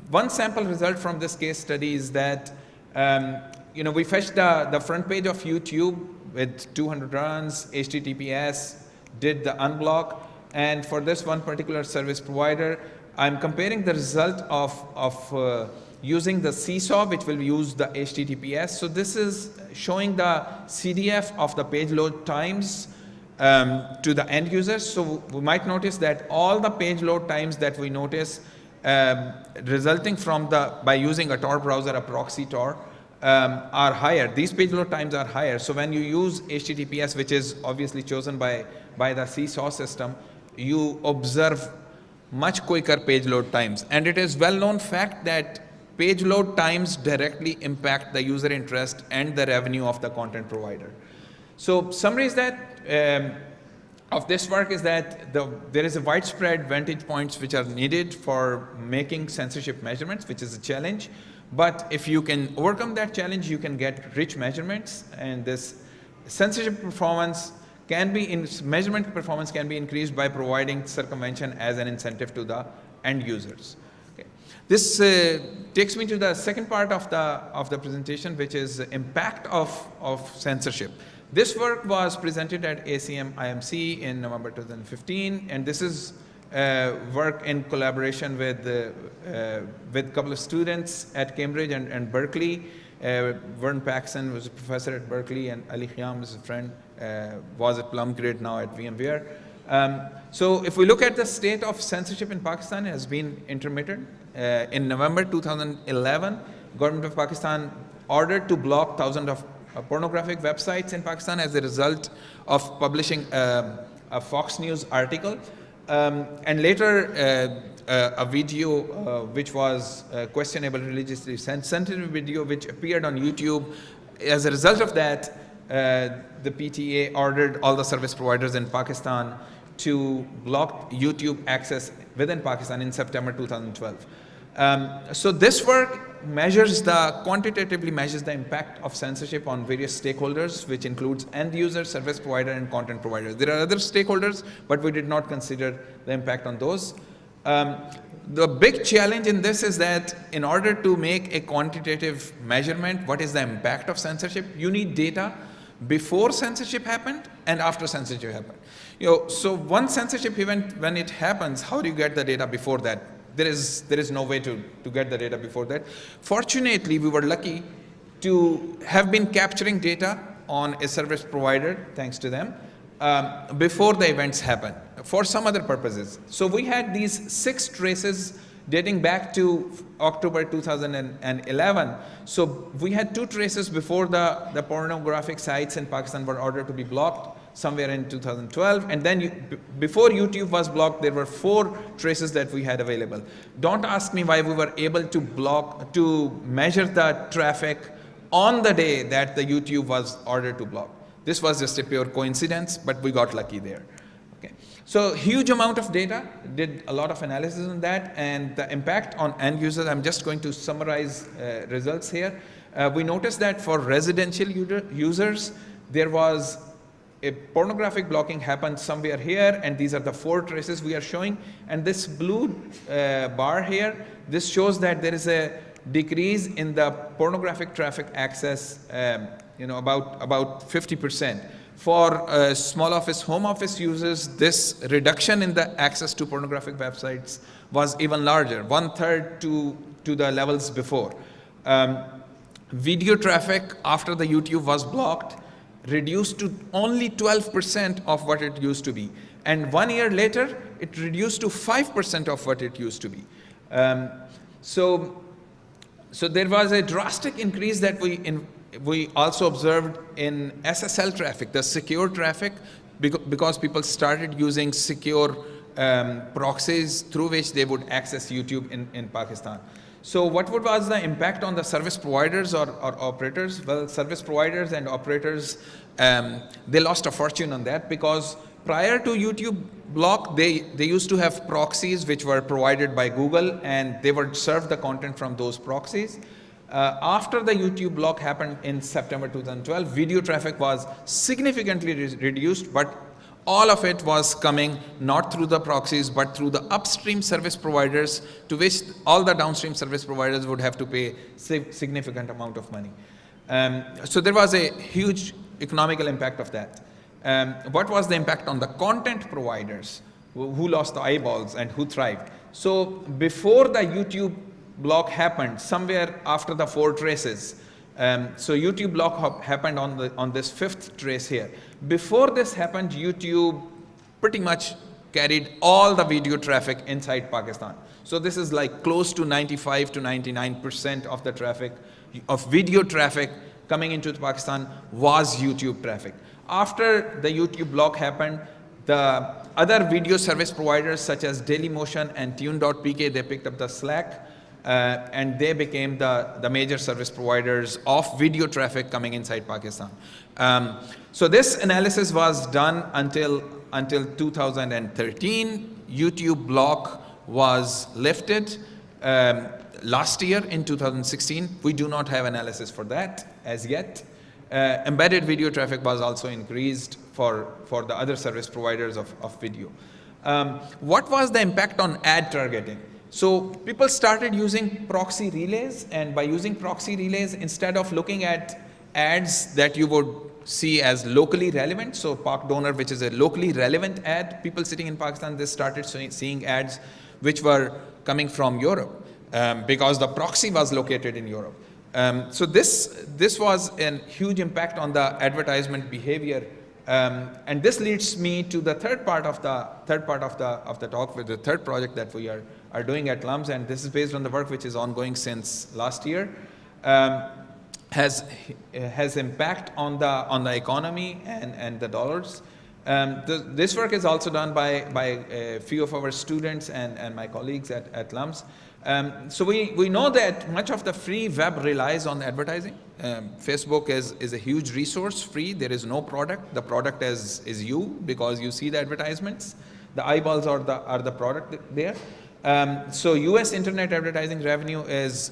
One sample result from this case study is that we fetched the front page of YouTube with 200 runs, HTTPS did the unblock, and for this one particular service provider, I'm comparing the result of using the Seesaw, which will use the HTTPS. So this is showing the CDF of the page load times to the end users. So we might notice that all the page load times that we notice resulting from by using a Tor browser, a proxy Tor, are higher. These page load times are higher. So when you use HTTPS, which is obviously chosen by the Seesaw system, you observe much quicker page load times. And it is well-known fact that page load times directly impact the user interest and the revenue of the content provider. So summary is that of this work is that there is a widespread vantage points which are needed for making censorship measurements, which is a challenge. But if you can overcome that challenge, you can get rich measurements, and this censorship performance measurement performance can be increased by providing circumvention as an incentive to the end users. Okay. This takes me to the second part of the presentation, which is the impact of censorship. This work was presented at ACM IMC in November 2015, and this is work in collaboration with a couple of students at Cambridge and Berkeley. Vern Paxson was a professor at Berkeley, and Ali Khyam is a friend, was at Plum Grid, now at VMware. So if we look at the state of censorship in Pakistan, it has been intermittent. In November 2011, government of Pakistan ordered to block thousands of pornographic websites in Pakistan as a result of publishing a Fox News article. And later, a video which was questionable religiously sensitive video which appeared on YouTube. As a result of that, the PTA ordered all the service providers in Pakistan to block YouTube access within Pakistan in September 2012. So this work quantitatively measures the impact of censorship on various stakeholders, which includes end user, service provider, and content providers. There are other stakeholders, but we did not consider the impact on those. The big challenge in this is that in order to make a quantitative measurement, what is the impact of censorship, you need data before censorship happened and after censorship happened. So one censorship event, when it happens, how do you get the data before that? There is no way to get the data before that. Fortunately, we were lucky to have been capturing data on a service provider, thanks to them, before the events happened, for some other purposes. So we had these 6 traces dating back to October 2011. So we had 2 traces before the pornographic sites in Pakistan were ordered to be blocked, somewhere in 2012, and then before YouTube was blocked, there were 4 traces that we had available. Don't ask me why we were able to measure the traffic on the day that the YouTube was ordered to block. This was just a pure coincidence, but we got lucky there. Okay. So huge amount of data, did a lot of analysis on that, and the impact on end users, I'm just going to summarize results here. We noticed that for residential users, there was a pornographic blocking happened somewhere here, and these are the 4 traces we are showing. And this blue bar here, this shows that there is a decrease in the pornographic traffic access, about 50%. For small office, home office users, this reduction in the access to pornographic websites was even larger, 1/3 to the levels before. Video traffic after the YouTube was blocked reduced to only 12% of what it used to be. And 1 year later, it reduced to 5% of what it used to be. So there was a drastic increase that we also observed in SSL traffic, the secure traffic, because people started using secure proxies through which they would access YouTube in Pakistan. So what was the impact on the service providers or operators? Well, service providers and operators, they lost a fortune on that, because prior to YouTube block, they used to have proxies which were provided by Google, and they would serve the content from those proxies. After the YouTube block happened in September 2012, video traffic was significantly reduced, but all of it was coming not through the proxies, but through the upstream service providers, to which all the downstream service providers would have to pay significant amount of money. So there was a huge economical impact of that. What was the impact on the content providers, who lost the eyeballs and who thrived? So before the YouTube block happened, somewhere after the 4 traces, so YouTube block happened on this 5th trace here. Before this happened, YouTube pretty much carried all the video traffic inside Pakistan. So this is like close to 95 to 99% of the traffic, of video traffic coming into Pakistan was YouTube traffic. After the YouTube block happened, the other video service providers such as Dailymotion and Tune.pk, they picked up the slack. And they became the major service providers of video traffic coming inside Pakistan. So this analysis was done until 2013. YouTube block was lifted last year in 2016. We do not have analysis for that as yet. Embedded video traffic was also increased for the other service providers of video. What was the impact on ad targeting? So people started using proxy relays, and by using proxy relays, instead of looking at ads that you would see as locally relevant, so Pak Donor, which is a locally relevant ad, people sitting in Pakistan, they started seeing ads which were coming from Europe, because the proxy was located in Europe. So this was a huge impact on the advertisement behavior And this leads me to the third part of the talk, with the third project that we are doing at LUMS, and this is based on the work which is ongoing since last year. Has impact on the economy and the dollars. This work is also done by a few of our students and my colleagues at LUMS. So we know that much of the free web relies on advertising. Facebook is a huge resource, free. There is no product. The product is you, because you see the advertisements. The eyeballs are the product there. So US internet advertising revenue is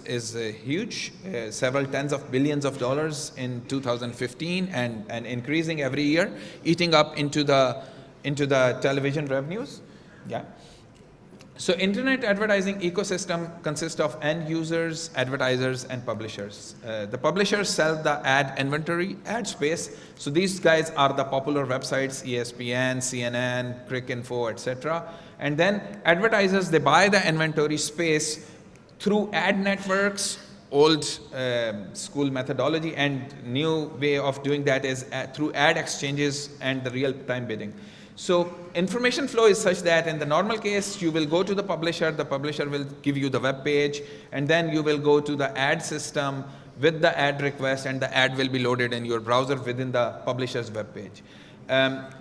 huge, several tens of billions of dollars in 2015, and increasing every year, eating up into the television revenues. Yeah. So internet advertising ecosystem consists of end users, advertisers, and publishers. The publishers sell the ad inventory, ad space. So these guys are the popular websites, ESPN, CNN, Cricinfo, etc. And then advertisers, they buy the inventory space through ad networks, old school methodology, and new way of doing that is through ad exchanges and the real-time bidding. So information flow is such that in the normal case, you will go to the publisher will give you the web page, and then you will go to the ad system with the ad request, and the ad will be loaded in your browser within the publisher's web page.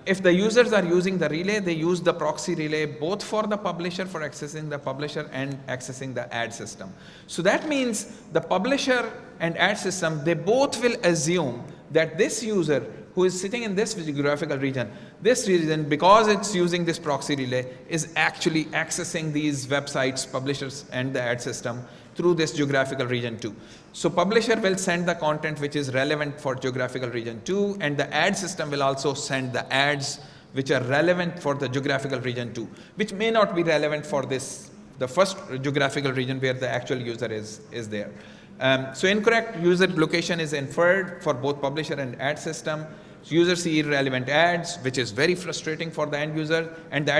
If the users are using the relay, they use the proxy relay both for the publisher, for accessing the publisher and accessing the ad system. So that means the publisher and ad system, they both will assume that this user who is sitting in this geographical region, because it's using this proxy relay, is actually accessing these websites, publishers, and the ad system through this geographical region 2. So publisher will send the content which is relevant for geographical region 2, and the ad system will also send the ads which are relevant for the geographical region 2, which may not be relevant for the first geographical region where the actual user is there. So incorrect user location is inferred for both publisher and ad system. So users see irrelevant ads, which is very frustrating for the end user, and the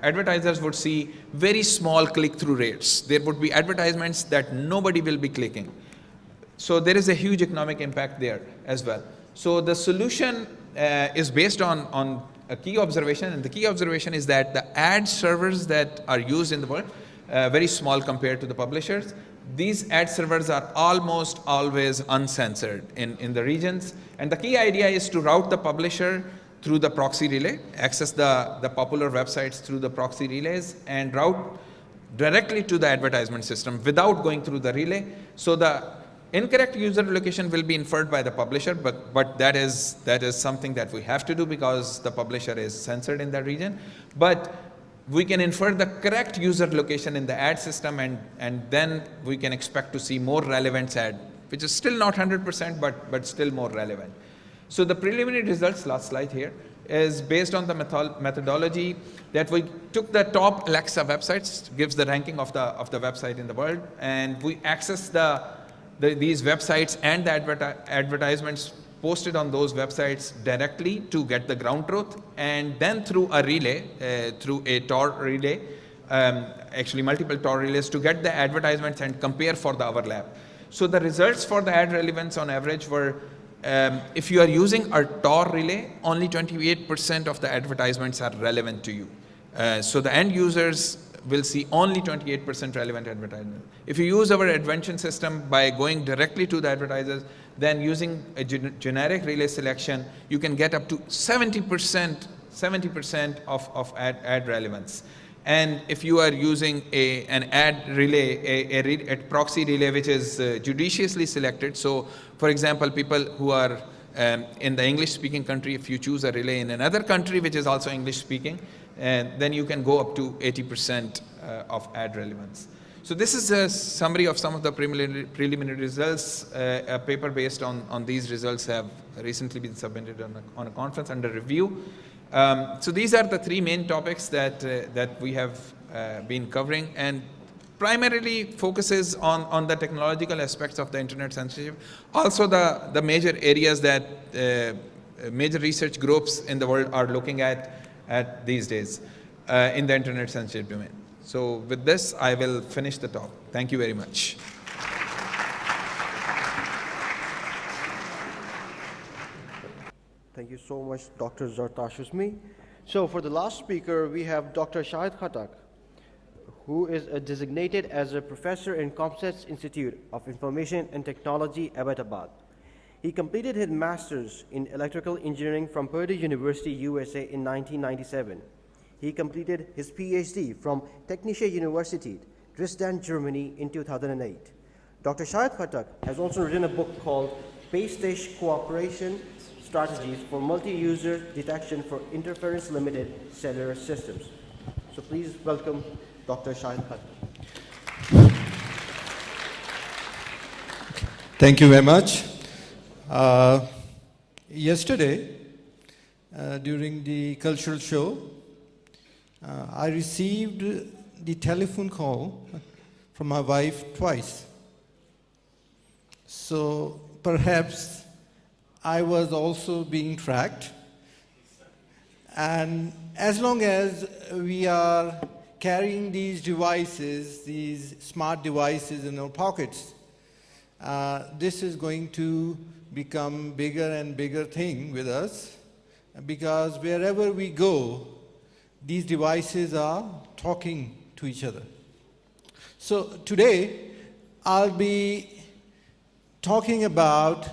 advertisers would see very small click-through rates. There would be advertisements that nobody will be clicking. So there is a huge economic impact there as well. So the solution is based on a key observation, and the key observation is that the ad servers that are used in the world, very small compared to the publishers. These ad servers are almost always uncensored in the regions. And the key idea is to route the publisher through the proxy relay, access the popular websites through the proxy relays, and route directly to the advertisement system without going through the relay. So the incorrect user location will be inferred by the publisher, but that is something that we have to do because the publisher is censored in that region. But we can infer the correct user location in the ad system, and then we can expect to see more relevant ad, which is still not 100%, but still more relevant. So the preliminary results, last slide here, is based on the methodology that we took the top Alexa websites, gives the ranking of the website in the world, and we access these websites and the advertisements posted on those websites directly to get the ground truth, and then through a relay, through a Tor relay, actually multiple Tor relays, to get the advertisements and compare for the overlap. So the results for the ad relevance on average were, if you are using a Tor relay, only 28% of the advertisements are relevant to you. So the end users will see only 28% relevant advertisement. If you use our advention system by going directly to the advertisers, then using a generic relay selection, you can get up to 70% of ad relevance. And if you are using an ad relay, a proxy relay which is judiciously selected, so for example, people who are in the English-speaking country, if you choose a relay in another country which is also English-speaking, then you can go up to 80% of ad relevance. So this is a summary of some of the preliminary results. A paper based on these results have recently been submitted on a conference under review. So these are the three main topics that we have been covering, and primarily focuses on the technological aspects of the internet censorship. Also the major areas that major research groups in the world are looking at these days in the internet censorship domain. So with this, I will finish the talk. Thank you very much. Thank you so much, Dr. Zartash Usmi. So for the last speaker, we have Dr. Shahid Khattak, who is designated as a professor in Comsat's Institute of Information and Technology, Ahmedabad. He completed his master's in electrical engineering from Purdue University, USA in 1997. He completed his PhD from Technische Universität, Dresden, Germany in 2008. Dr. Shahid Khattak has also written a book called Space Cooperation Strategies for Multi-User Detection for Interference-Limited Cellular Systems. So please welcome Dr. Shahid Khattak. Thank you very much. Yesterday, during the cultural show, I received the telephone call from my wife twice. So perhaps I was also being tracked. And as long as we are carrying these devices, these smart devices in our pockets, this is going to become bigger and bigger thing with us, because wherever we go, these devices are talking to each other. So today, I'll be talking about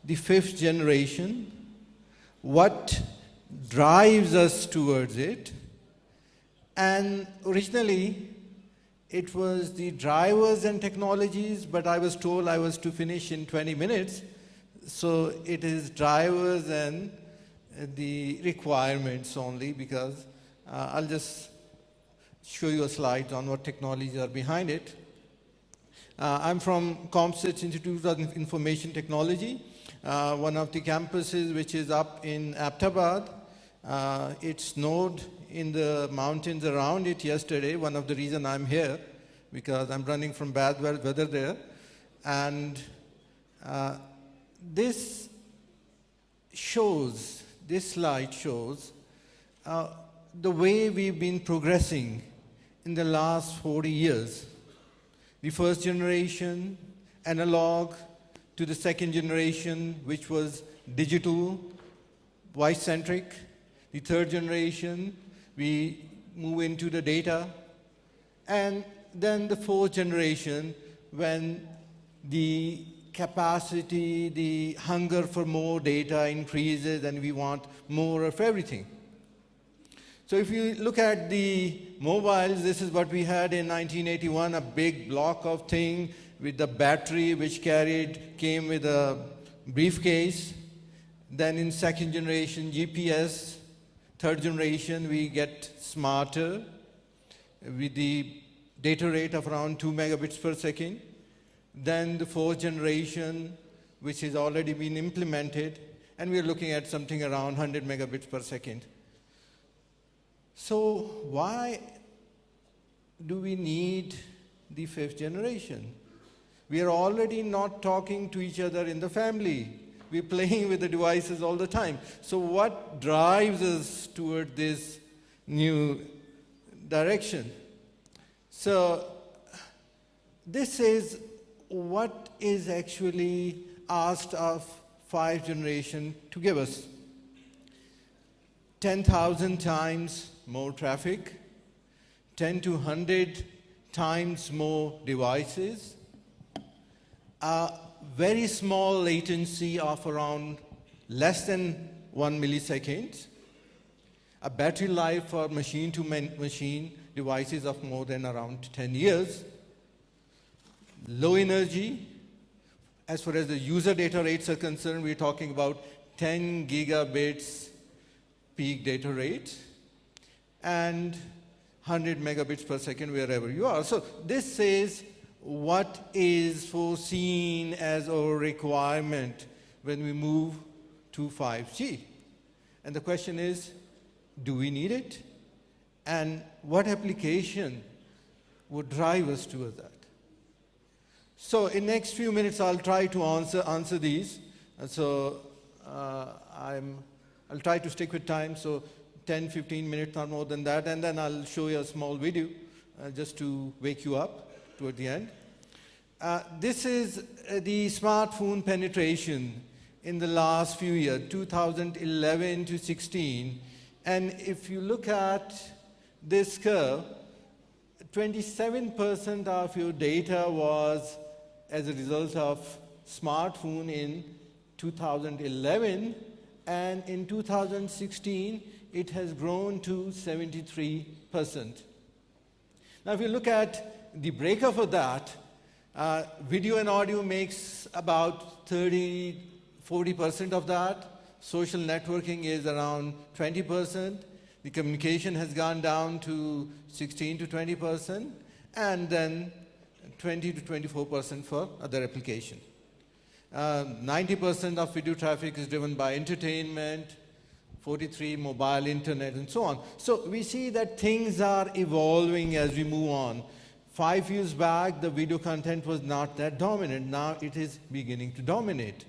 the 5th generation, what drives us towards it, and originally it was the drivers and technologies, but I was told I was to finish in 20 minutes, so it is drivers and the requirements only, because I'll just show you a slide on what technologies are behind it. I'm from Comsat's Institute of Information Technology, one of the campuses which is up in Ahmedabad. It snowed in the mountains around it yesterday, one of the reasons I'm here, because I'm running from bad weather there. And this slide shows the way we've been progressing in the last 40 years. The first generation, analog, to the second generation, which was digital, voice-centric. The third generation, we move into the data. And then the fourth generation, when the capacity, the hunger for more data increases and we want more of everything. So if you look at the mobiles, this is what we had in 1981, a big block of thing with the battery which came with a briefcase. Then in second generation, GPS. Third generation, we get smarter with the data rate of around 2 megabits per second. Then the fourth generation, which has already been implemented, and we're looking at something around 100 megabits per second. So why do we need the 5th generation? We are already not talking to each other in the family. We're playing with the devices all the time. So what drives us toward this new direction? So this is what is actually asked of 5th generation to give us. 10,000 times more traffic, 10 to 100 times more devices, a very small latency of around less than 1 millisecond, a battery life for machine-to-machine devices of more than around 10 years, low energy. As far as the user data rates are concerned, we're talking about 10 gigabits peak data rate and 100 megabits per second wherever you are. So this says what is foreseen as our requirement when we move to 5G. And the question is, do we need it? And what application would drive us towards that? So in next few minutes, I'll try to answer these. So I'll try to stick with time, so 10, 15 minutes, not more than that, and then I'll show you a small video just to wake you up toward the end. This is the smartphone penetration in the last few years, 2011 to 16. And if you look at this curve, 27% of your data was as a result of smartphone in 2011, and in 2016, it has grown to 73%. Now, if you look at the breakup of that, video and audio makes about 40% of that. Social networking is around 20%. The communication has gone down to 16 to 20%, and then 20 to 24% for other application. 90% of video traffic is driven by entertainment, 43 mobile internet, and so on. So we see that things are evolving as we move on. 5 years back, the video content was not that dominant. Now it is beginning to dominate.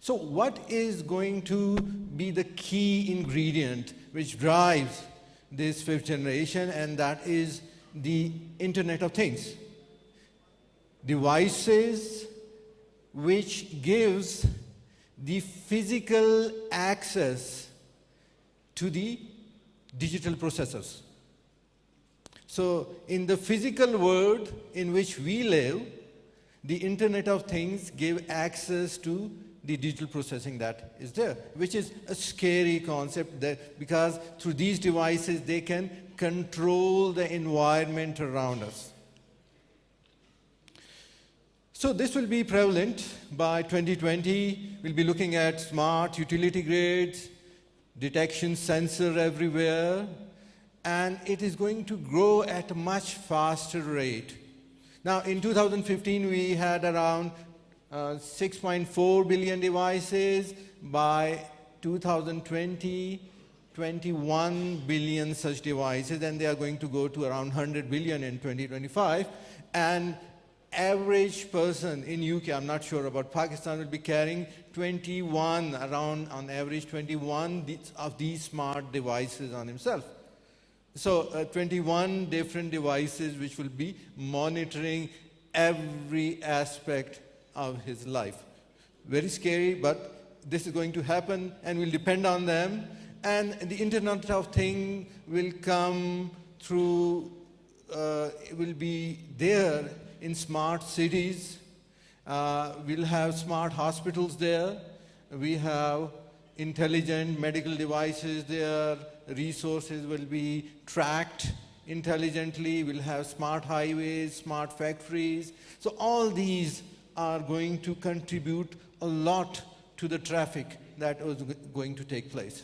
So what is going to be the key ingredient which drives this fifth generation? And that is the Internet of Things. Devices which gives the physical access to the digital processors. So in the physical world in which we live, the Internet of Things give access to the digital processing that is there, which is a scary concept, that because through these devices they can control the environment around us. So this will be prevalent by 2020. We'll be looking at smart utility grids, detection sensor everywhere, and it is going to grow at a much faster rate. Now in 2015 we had around 6.4 billion devices. By 2020, 21 billion such devices, and they are going to go to around 100 billion in 2025. And average person in UK, I'm not sure about Pakistan, will be carrying 21, around on average 21 of these smart devices on himself. So 21 different devices which will be monitoring every aspect of his life. Very scary, but this is going to happen and will depend on them. And the Internet of Things will come through, it will be there in smart cities. We'll have smart hospitals there. We have intelligent medical devices there. Resources will be tracked intelligently. We'll have smart highways, smart factories. So all these are going to contribute a lot to the traffic that was going to take place.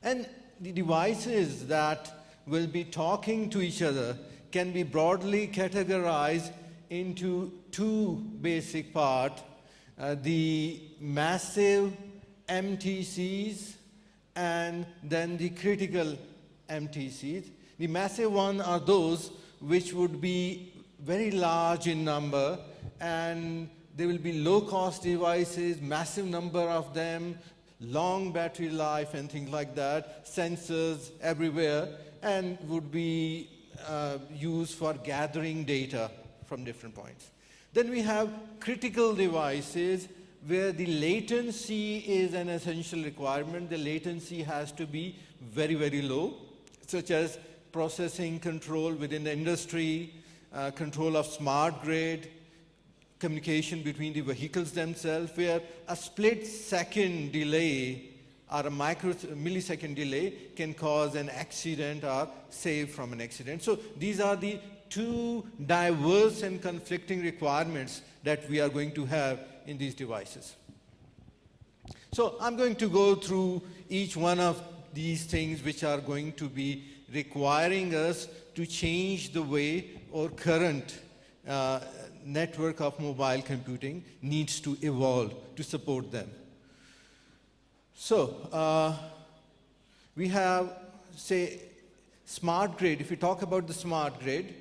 And the devices that will be talking to each other can be broadly categorized into two basic parts, the massive MTCs and then the critical MTCs. The massive ones are those which would be very large in number, and they will be low-cost devices, massive number of them, long battery life and things like that, sensors everywhere, and would be used for gathering data from different points. Then we have critical devices where the latency is an essential requirement. The latency has to be very, very low, such as processing control within the industry, control of smart grid, communication between the vehicles themselves, where a split-second delay or a millisecond delay can cause an accident or save from an accident. So these are the two diverse and conflicting requirements that we are going to have in these devices. So I'm going to go through each one of these things which are going to be requiring us to change the way our current network of mobile computing needs to evolve to support them. So we have, say, smart grid. If we talk about the smart grid,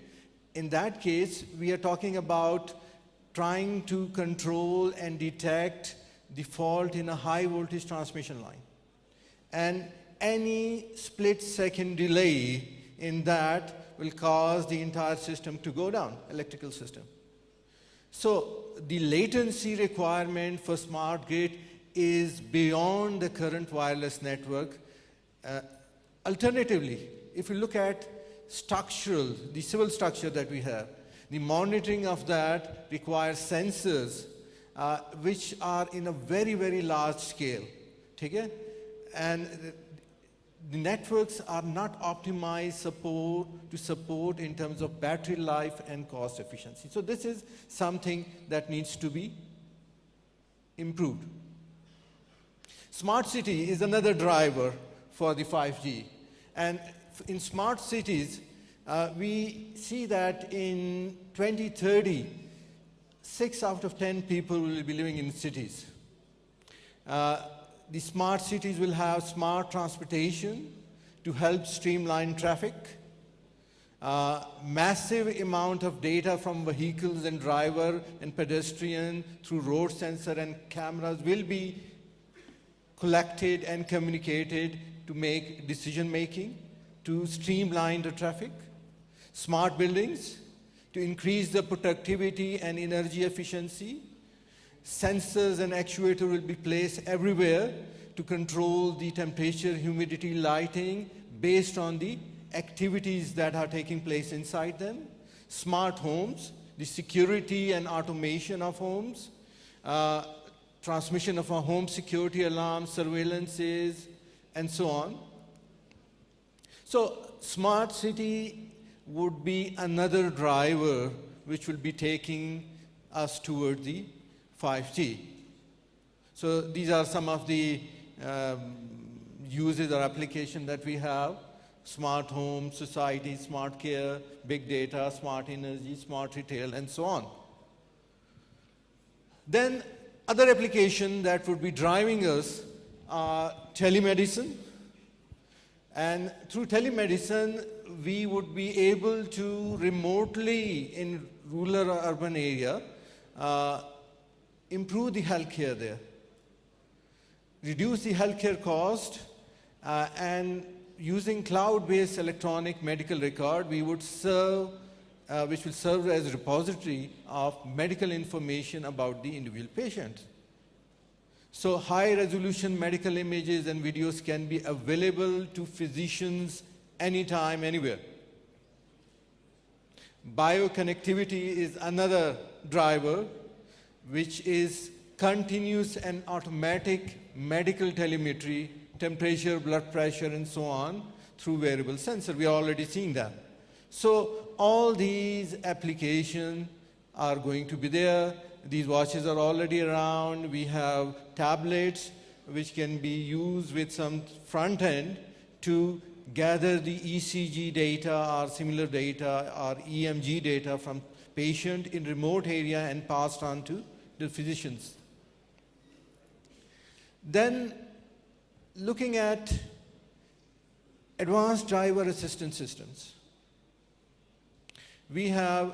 in that case, we are talking about trying to control and detect the fault in a high voltage transmission line. And any split-second delay in that will cause the entire system to go down, electrical system. So the latency requirement for smart grid is beyond the current wireless network. Alternatively, if you look at the civil structure that we have, the monitoring of that requires sensors which are in a very, very large scale. Okay? And the networks are not optimized to support in terms of battery life and cost efficiency. So this is something that needs to be improved. Smart city is another driver for the 5G. And in smart cities, we see that in 2030, 6 out of 10 people will be living in cities. The smart cities will have smart transportation to help streamline traffic. Massive amount of data from vehicles and driver and pedestrian through road sensor and cameras will be collected and communicated to make decision making, to streamline the traffic. Smart buildings to increase the productivity and energy efficiency. Sensors and actuators will be placed everywhere to control the temperature, humidity, lighting based on the activities that are taking place inside them. Smart homes, the security and automation of homes, transmission of a home security alarms, surveillances, and so on. So smart city would be another driver which will be taking us toward the 5G. So these are some of the uses or applications that we have: smart home, society, smart care, big data, smart energy, smart retail, and so on. Then other applications that would be driving us are telemedicine. And through telemedicine, we would be able to remotely, in rural or urban area, improve the healthcare there, reduce the healthcare cost, and using cloud-based electronic medical record, we would serve, which will serve as a repository of medical information about the individual patient. So high-resolution medical images and videos can be available to physicians anytime, anywhere. Bioconnectivity is another driver, which is continuous and automatic medical telemetry, temperature, blood pressure, and so on, through wearable sensor. We are already seeing that. So all these applications are going to be there. These watches are already around. We have tablets which can be used with some front end to gather the ECG data or similar data or EMG data from patient in remote area and passed on to the physicians. Then looking at advanced driver assistance systems. We have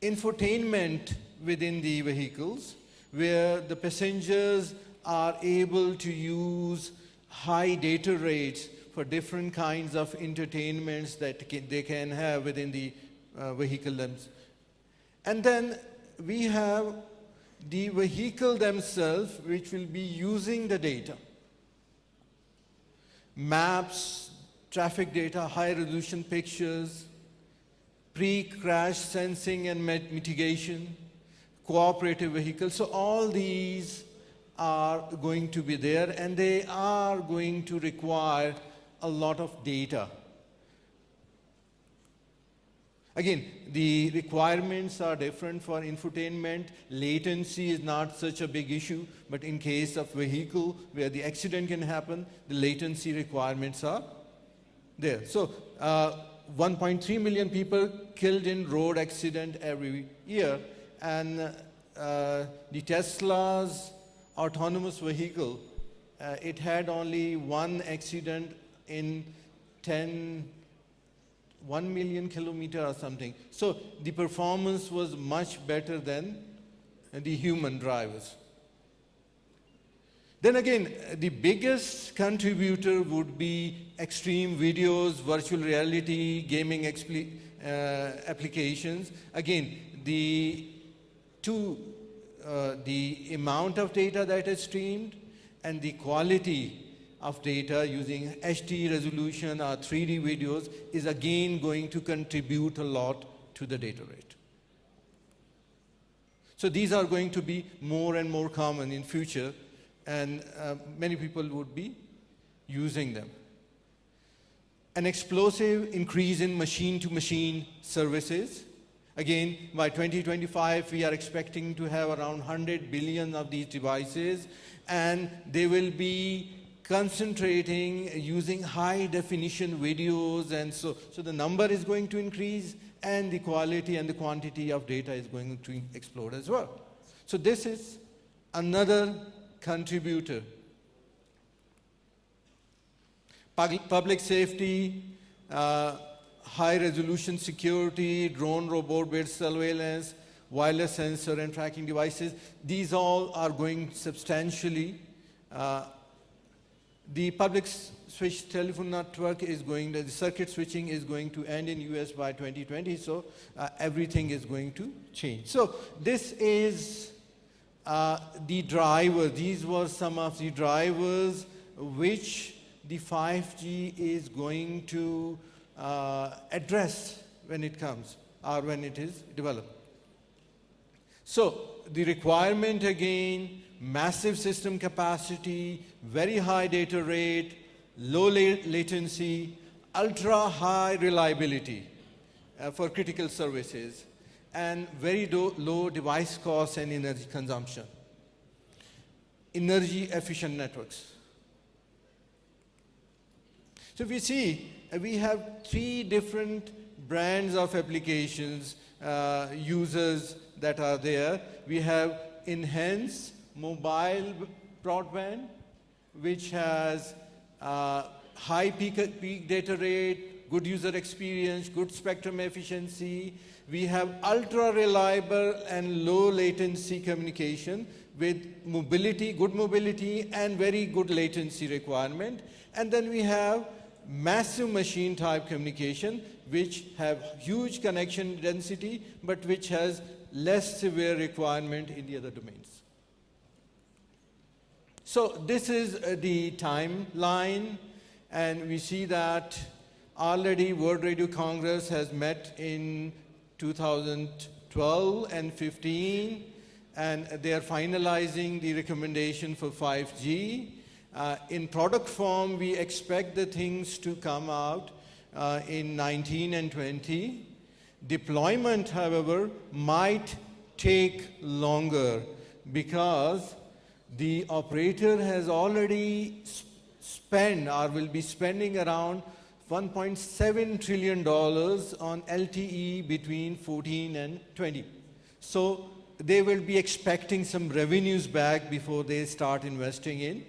infotainment within the vehicles where the passengers are able to use high data rates for different kinds of entertainments that they can have within the vehicle themselves. And then we have the vehicle themselves, which will be using the data. Maps, traffic data, high-resolution pictures, pre-crash sensing and mitigation, cooperative vehicles. So all these are going to be there, and they are going to require a lot of data. Again, the requirements are different for infotainment. Latency is not such a big issue, but in case of vehicle where the accident can happen, the latency requirements are there. So 1.3 million people killed in road accident every year, and the Tesla's autonomous vehicle, it had only one accident in 1 million kilometers or something. So the performance was much better than the human drivers. Then again, the biggest contributor would be extreme videos, virtual reality, gaming applications. Again, the to the amount of data that is streamed and the quality of data using HD resolution or 3D videos is again going to contribute a lot to the data rate. So these are going to be more and more common in future, and many people would be using them. An explosive increase in machine-to-machine services. Again, by 2025, we are expecting to have around 100 billion of these devices, and they will be concentrating using high-definition videos, and so the number is going to increase, and the quality and the quantity of data is going to explode as well. So this is another contributor. Public safety, high-resolution security, drone robot-based surveillance, wireless sensor and tracking devices, these all are going substantially. The public switch telephone network is going, the circuit switching is going to end in US by 2020, so everything is going to change. So this is the driver. These were some of the drivers which the 5G is going to address when it comes, or when it is developed. So the requirement again, massive system capacity, very high data rate, low latency, ultra high reliability for critical services, and very low device costs and energy consumption. Energy efficient networks. So we see, we have 3 different brands of applications, users that are there. We have enhanced mobile broadband, which has high peak data rate, good user experience, good spectrum efficiency. We have ultra reliable and low latency communication with mobility, good mobility and very good latency requirement. And then we have massive machine type communication, which have huge connection density, but which has less severe requirement in the other domains. So this is the timeline, and we see that already World Radio Congress has met in 2012 and 15, and they are finalizing the recommendation for 5G. In product form, we expect the things to come out in 19 and 20. Deployment, however, might take longer because the operator has already spent or will be spending around $1.7 trillion on LTE between 14 and 20. So they will be expecting some revenues back before they start investing in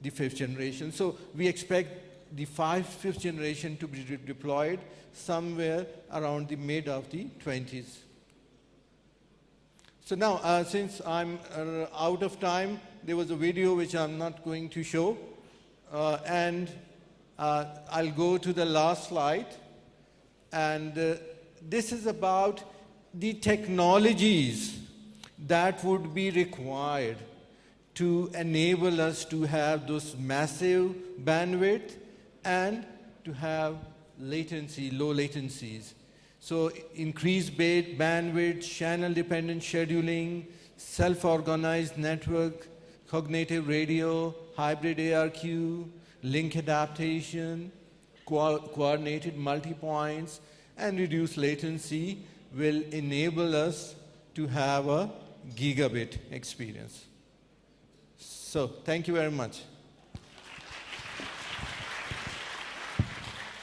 the 5th generation. So we expect the 5th generation to be deployed somewhere around the mid of the 20s. So now, since I'm out of time, there was a video which I'm not going to show, and I'll go to the last slide. And this is about the technologies that would be required to enable us to have those massive bandwidth and to have latency, low latencies. So increased bandwidth, channel-dependent scheduling, self-organized network, cognitive radio, hybrid ARQ, link adaptation, coordinated multi-points, and reduced latency will enable us to have a gigabit experience. So thank you very much.